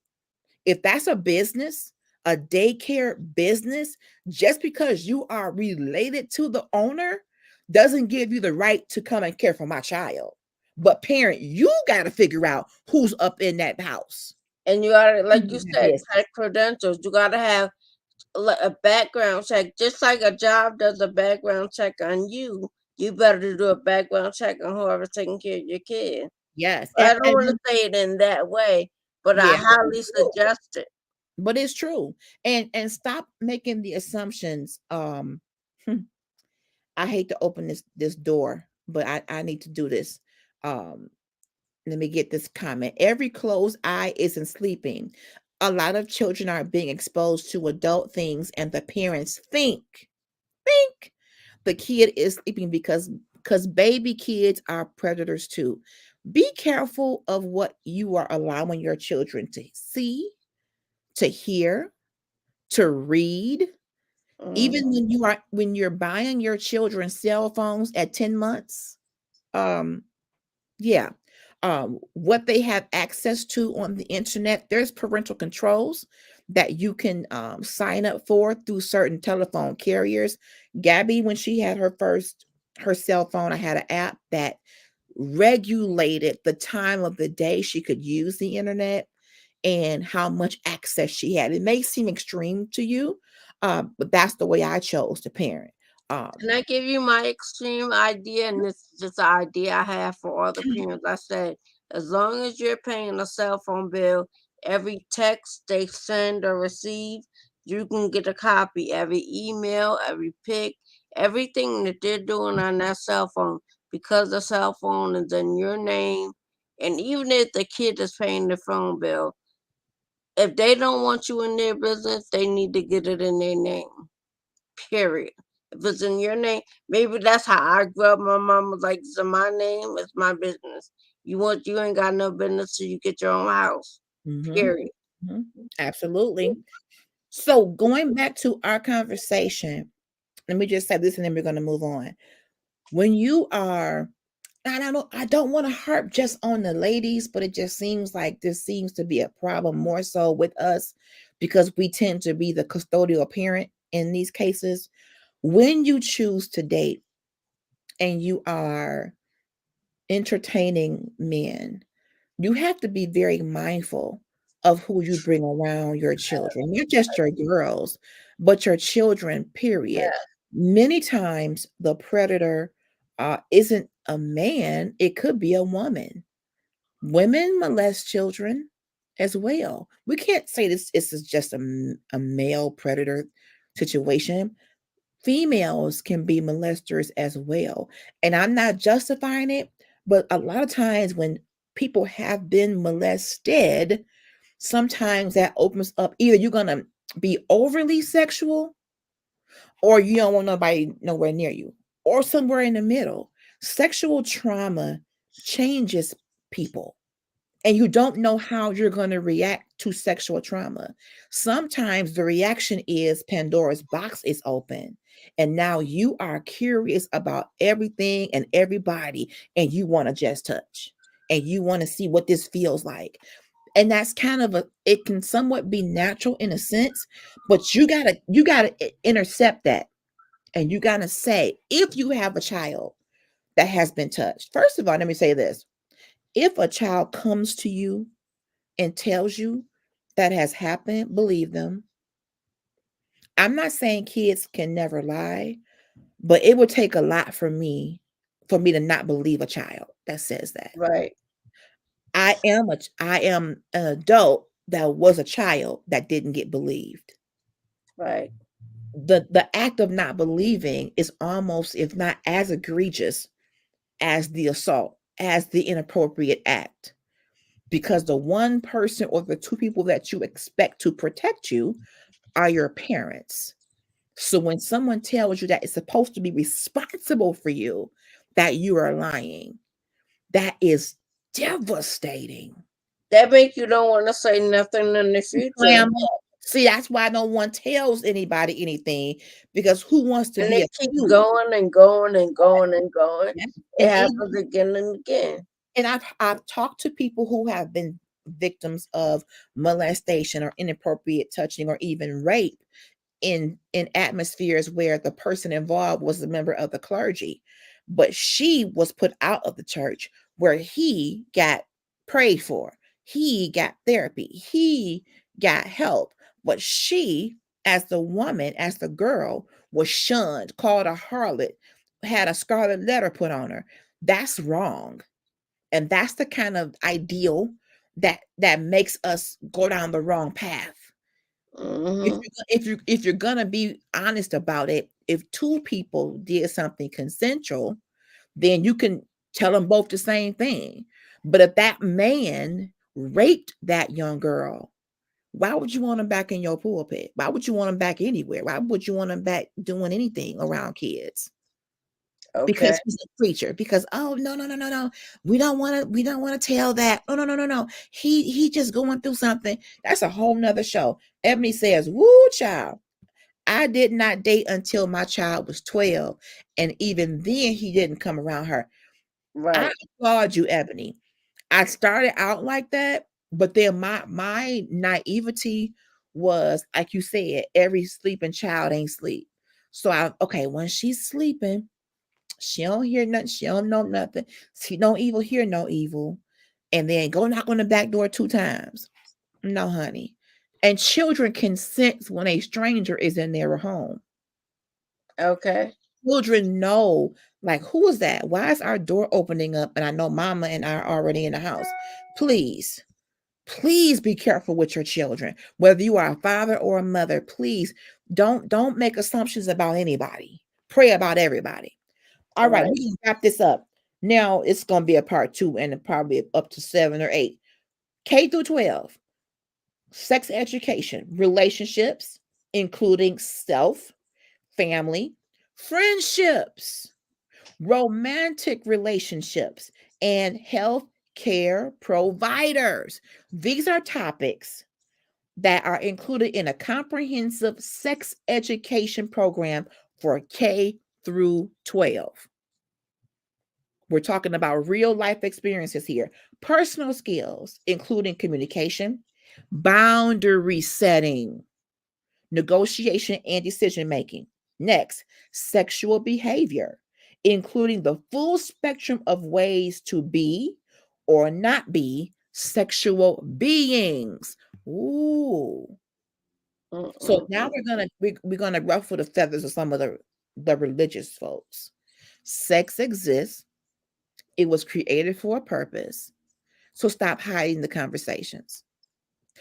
If that's a business, a daycare business, just because you are related to the owner doesn't give you the right to come and care for my child. But parent, you got to figure out who's up in that house. And you gotta, like Who's you in that said, business. check credentials. You gotta have a background check. Just like a job does a background check on you, you better do a background check on whoever's taking care of your kid. Yes. I don't want to say it in that way, but I Yeah, but highly it's true. suggest it. But it's true. And stop making the assumptions. I hate to open this door, but I need to do this. Um, Let me get this comment. Every closed eye isn't sleeping. A lot of children are being exposed to adult things, and the parents think the kid is sleeping because baby kids are predators too. Be careful of what you are allowing your children to see, to hear, to read. Mm. Even when you're buying your children cell phones at 10 months, um, yeah. What they have access to on the internet, there's parental controls that you can sign up for through certain telephone carriers. Gabby, when she had her cell phone, I had an app that regulated the time of the day she could use the internet and how much access she had. It may seem extreme to you, but that's the way I chose to parent. Can I give you my extreme idea? And this is just an idea I have for other parents. I said, as long as you're paying a cell phone bill, every text they send or receive, you can get a copy. Every email, every pic, everything that they're doing on that cell phone, because the cell phone is in your name. And even if the kid is paying the phone bill, if they don't want you in their business, they need to get it in their name. Period. If it's in your name, maybe that's how I grew up. My mom was like, "It's in my name. It's my business. You ain't got no business till you get your own house." Mhm, Period. mhm, absolutely. So going back to our conversation, let me just say this and then we're going to move on. When you are, and I don't want to harp just on the ladies, but it just seems like this seems to be a problem more so with us because we tend to be the custodial parent in these cases. When you choose to date and you are entertaining men, you have to be very mindful of who you bring around your children, not just your girls, but your children, period. Many times the predator isn't a man, it could be a woman. Women molest children as well. We can't say this is just a male predator situation. Females can be molesters as well. And I'm not justifying it, but a lot of times when people have been molested, sometimes that opens up either you're going to be overly sexual or you don't want nobody nowhere near you or somewhere in the middle. Sexual trauma changes people and you don't know how you're going to react to sexual trauma. Sometimes the reaction is Pandora's box is open, and now you are curious about everything and everybody, and you want to just touch and you want to see what this feels like. And that's kind of it can somewhat be natural in a sense, but you gotta intercept that. And you gotta say, if you have a child that has been touched, first of all, let me say this. If a child comes to you and tells you that has happened, believe them. I'm not saying kids can never lie, but it would take a lot for me to not believe a child that says that. Right. I am an adult that was a child that didn't get believed. Right. The act of not believing is almost, if not as egregious as the assault, as the inappropriate act, because the one person or the two people that you expect to protect you are your parents. So when someone tells you that it's supposed to be responsible for you, that you are lying, that is devastating. That make you don't want to say nothing in the future. Clam up. See, that's why no one tells anybody anything, because who wants to And be it keeps accused? going and going and going and going. Yeah. It And even happens again and again. and I've talked to people who have been victims of molestation or inappropriate touching or even rape in atmospheres where the person involved was a member of the clergy, but she was put out of the church, where he got prayed for, he got therapy, he got help, but she, as the woman, as the girl, was shunned, called a harlot, had a scarlet letter put on her. That's wrong. And that's the kind of ideal that makes us go down the wrong path. Hmm. If you're gonna be honest about it, if two people did something consensual, then you can tell them both the same thing. But if that man raped that young girl, why would you want him back in your pulpit? Why would you want him back anywhere? Why would you want him back doing anything around kids? Okay. Because he's a preacher. Because, oh, no, no, no, no, no. We don't want to tell that. No, no, no, no, no. He just going through something. That's a whole nother show. Ebony says, woo, child. I did not date until my child was 12. And even then he didn't come around her. I Right. applaud you, Ebony. I started out like that, but then my naivety was, like you said, every sleeping child ain't sleep. So I, okay, when she's sleeping, she don't hear nothing, she don't know nothing. She don't evil hear no evil. And then go knock on the back door 2 times. No, honey. And children can sense when a stranger is in their home. Okay. Children know, like, who is that? Why is our door opening up? And I know mama and I are already in the house. Please, please be careful with your children. Whether you are a father or a mother, please don't make assumptions about anybody. Pray about everybody. All right, Right. we can wrap this up. Now it's gonna be a part two and probably up to 7 or 8. K through 12, sex education, relationships, including self, family, friendships, romantic relationships, and health care providers. These are topics that are included in a comprehensive sex education program for K through 12. We're talking about real life experiences here, personal skills, including communication, boundary setting, negotiation, and decision making. Next, sexual behavior, including the full spectrum of ways to be or not be sexual beings. Ooh. So now Mm-mm-mm. we're gonna ruffle the feathers of some of the religious folks. Sex exists. It was created for a purpose. So stop hiding the conversations.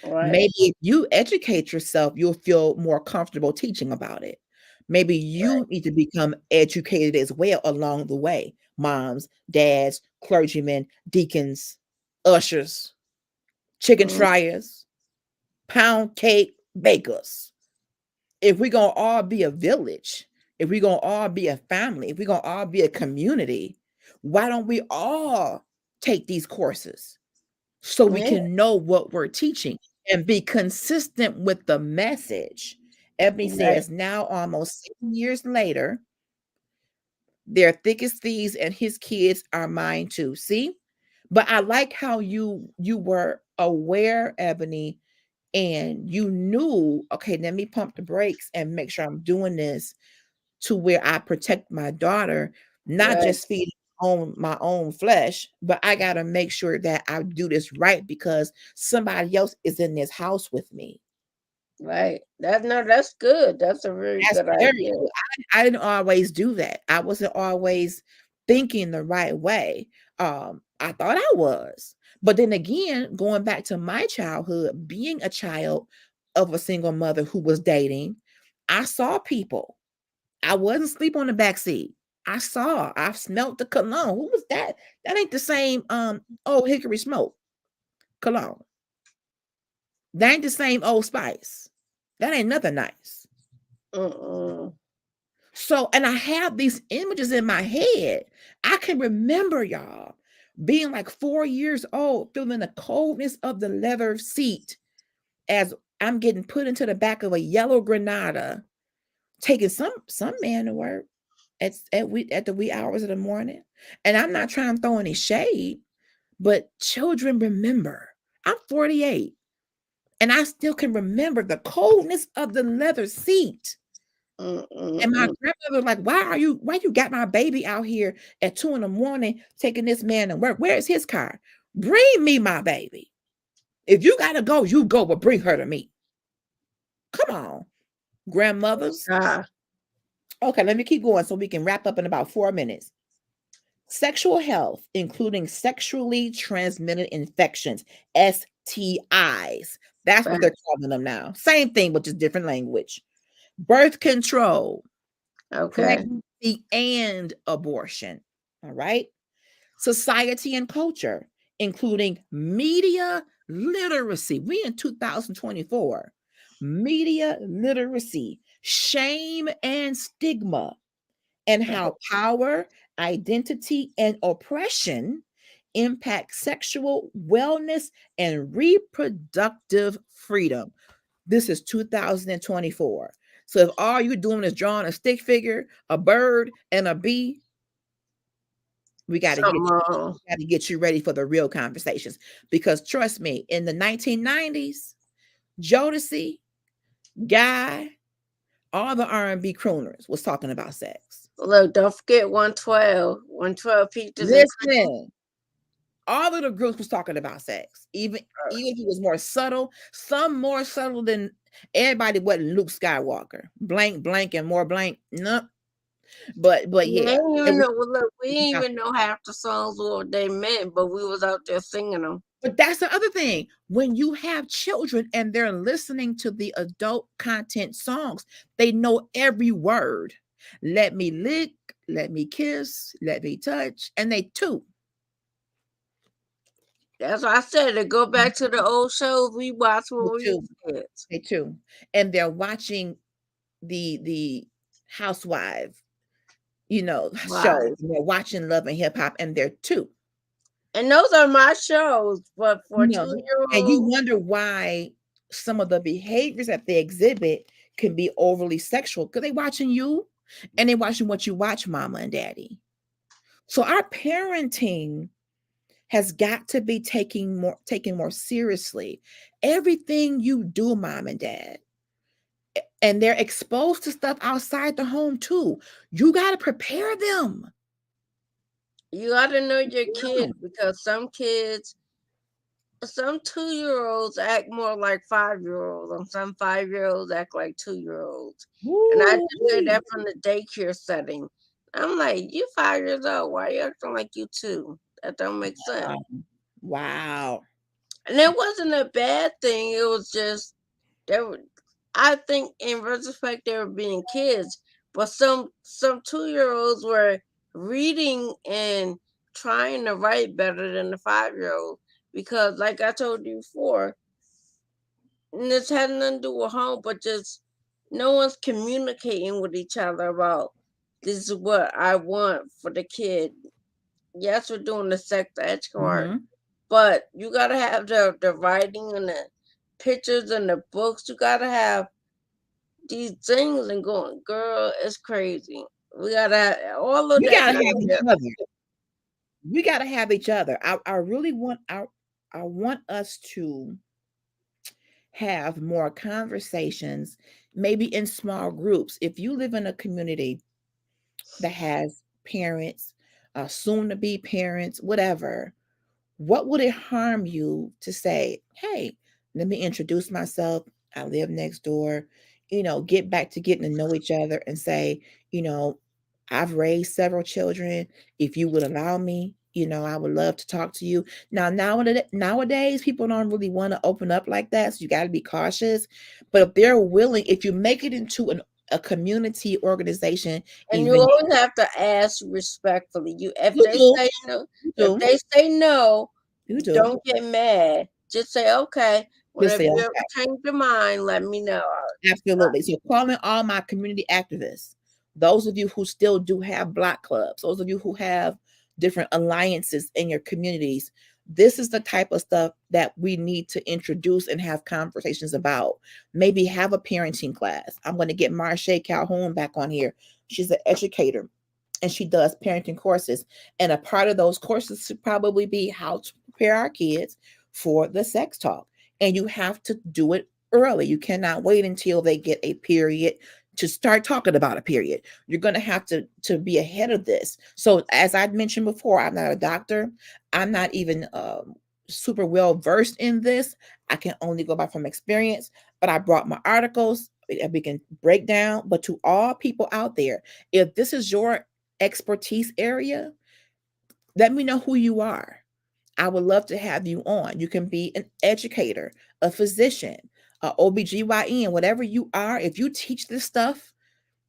Right. Maybe if you educate yourself, you'll feel more comfortable teaching about it. Maybe you need to become educated as well along the way. Moms, dads, clergymen, deacons, ushers, chicken Mm. fryers, pound cake bakers. If we're going to all be a village, if we're going to all be a family, if we're going to all be a community, why don't we all take these courses so we Yeah. can know what we're teaching and be consistent with the message? Ebony Right. says, now almost 7 years later, they're thick as thieves and his kids are mine too. See? But I like how you were aware, Ebony, and you knew, okay, let me pump the brakes and make sure I'm doing this to where I protect my daughter, not Right, just feeding on my own flesh, but I got to make sure that I do this right because somebody else is in this house with me. right. That no, that's good. That's a very That's good very idea. good. I didn't always do that. I wasn't always thinking the right way. I thought I was. But then again, going back to my childhood, being a child of a single mother who was dating, I saw people. I wasn't asleep on the back seat. I smelt the cologne. Who was that? That ain't the same old hickory smoke cologne. That ain't the same Old Spice. That ain't nothing nice. Mm-mm. So, and I have these images in my head. I can remember y'all being like 4 years old, feeling the coldness of the leather seat as I'm getting put into the back of a yellow Granada, taking some man to work at the wee hours of the morning. And I'm not trying to throw any shade, but children remember. I'm 48, and I still can remember the coldness of the leather seat. And my Mm-mm-mm. grandmother like, why you got my baby out here at 2 in the morning taking this man to work? Where is his car? Bring me my baby. If you gotta go, you go, but bring her to me. Come on, grandmothers. Ah, Okay, let me keep going so we can wrap up in about 4 minutes. Sexual health, including sexually transmitted infections, STIs. That's what they're facts. calling them now. Same thing, but just different language. Birth control, Okay. pregnancy and abortion. All right. Society and culture, including media literacy. We in 2024. Media literacy, shame and stigma, and how power, identity, and oppression impact sexual wellness and reproductive freedom. This is 2024. So if all you're doing is drawing a stick figure, a bird, and a bee, we got to get Something you. wrong. We got to get you ready for the real conversations. Because trust me, in the 1990s, Jodeci, Guy, all the R&B crooners was talking about sex. Look, don't forget 112. 112 peaches and cream. Listen, all of the groups was talking about sex, even if it was more subtle, some more subtle than everybody wasn't Luke Skywalker. Blank, blank, and more blank. No, but We yeah, ain't it even was know. Well, look, we talking ain't about even know half the songs what they meant, but we was out there singing them. but that's the other thing. When you have children and they're listening to the adult content songs, they know every word. Let me lick, let me kiss, let me touch, and they too. That's why I said to go back to the old shows we watched when They we too. was kids. They too. And they're watching the housewife, Why? shows. And they're watching Love and Hip Hop, and they're too. And those are my shows, but for You know, and you 2-year-olds, wonder why some of the behaviors that they exhibit can be overly sexual because they watching you and they watching what you watch, mama and daddy. So our parenting has got to be taken more seriously. Everything you do, mom and dad, and they're exposed to stuff outside the home too. You got to prepare them. you got to know your Yeah. kid because some 2-year-olds act more like 5-year-olds, and some 5-year-olds act like 2-year-olds. And I just say Woo-wee. that from the daycare setting. I'm like, you 5 years old, why you acting like you two? That don't make sense. Wow. Wow. And it wasn't a bad thing. It was just they were. I think in retrospect they were being kids, but some 2-year-olds were reading and trying to write better than the 5-year-old because, like I told you before, and this had nothing to do with home, but just no one's communicating with each other about this is what I want for the kid. Yes, we're doing the sex ed part, Mhm. but you gotta have the writing and the pictures and the books. You gotta have these things and going, girl, it's crazy. We gotta all of We that gotta go have each together. other. We gotta have each other. I really want I want us to have more conversations, maybe in small groups. If you live in a community that has parents, soon to be parents, whatever, what would it harm you to say, hey, let me introduce myself. I live next door, get back to getting to know each other and say, you know, I've raised several children. If you would allow me, I would love to talk to you. Now, nowadays, people don't really want to open up like that. So you got to be cautious. But if they're willing, if you make it into a community organization And you event, always have to ask respectfully. If you they do, say no, you if do, they say no, you do. don't get mad. Just say okay. Just Whenever say, you ever change your mind, let me know. absolutely. So calling all my community activists, those of you who still do have block clubs, those of you who have different alliances in your communities, this is the type of stuff that we need to introduce and have conversations about. Maybe have a parenting class. I'm going to get Marche Calhoun back on here. She's an educator and she does parenting courses. And a part of those courses should probably be how to prepare our kids for the sex talk. And you have to do it early. You cannot wait until they get a period to start talking about a period. You're going to have to be ahead of this. So as I mentioned before, I'm not a doctor. I'm not even super well versed in this. I can only go by from experience, but I brought my articles we can break down. But to all people out there, if this is your expertise area, let me know who you are. I would love to have you on. You can be an educator, a physician, a OBGYN, whatever you are. If you teach this stuff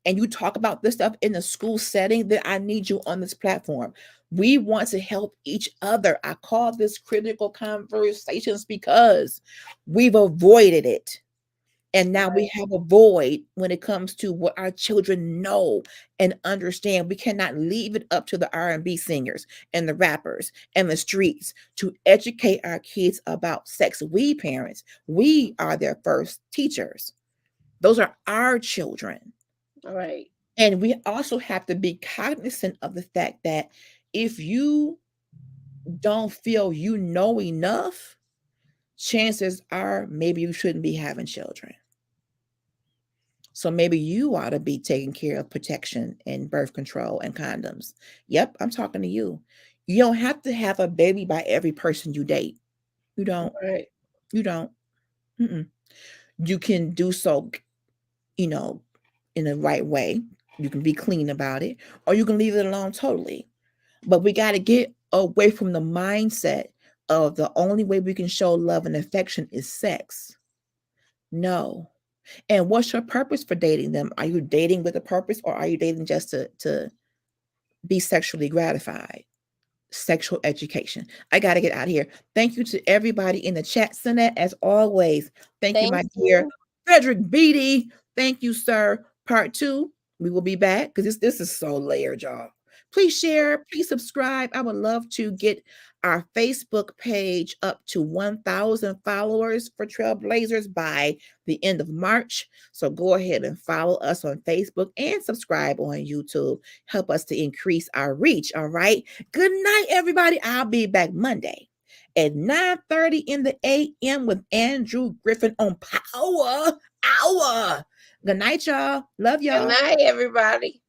and you talk about this stuff in the school setting, then I need you on this platform. We want to help each other. I call this critical conversations because we've avoided it. And now we Right, have a void when it comes to what our children know and understand. We cannot leave it up to the R&B singers and the rappers and the streets to educate our kids about sex. We parents, we are their first teachers. Those are our children. right, And we also have to be cognizant of the fact that if you don't feel you know enough, chances are maybe you shouldn't be having children. So maybe you ought to be taking care of protection and birth control and condoms. Yep, I'm talking to you. You don't have to have a baby by every person you date. You don't. right, You don't. Mm-mm. You can do so, you know, in the right way. You can be clean about it, or you can leave it alone totally. But we got to get away from the mindset of the only way we can show love and affection is sex. No. And what's your purpose for dating them? Are you dating with a purpose or are you dating just to be sexually gratified? Sexual education. I got to get out of here. Thank you to everybody in the chat, Sinette, as always. Thank you, thank my dear you. Frederick Beatty. Thank you, sir. Part two, we will be back because this is so layered, y'all. Please share, please subscribe. I would love to get our Facebook page up to 1,000 followers for Trailblazers by the end of March. So go ahead and follow us on Facebook and subscribe on YouTube. Help us to increase our reach. All right. Good night, everybody. I'll be back Monday at 9:30 in the a.m. with Andrew Griffin on Power Hour. Good night, y'all. Love Good y'all. night, everybody.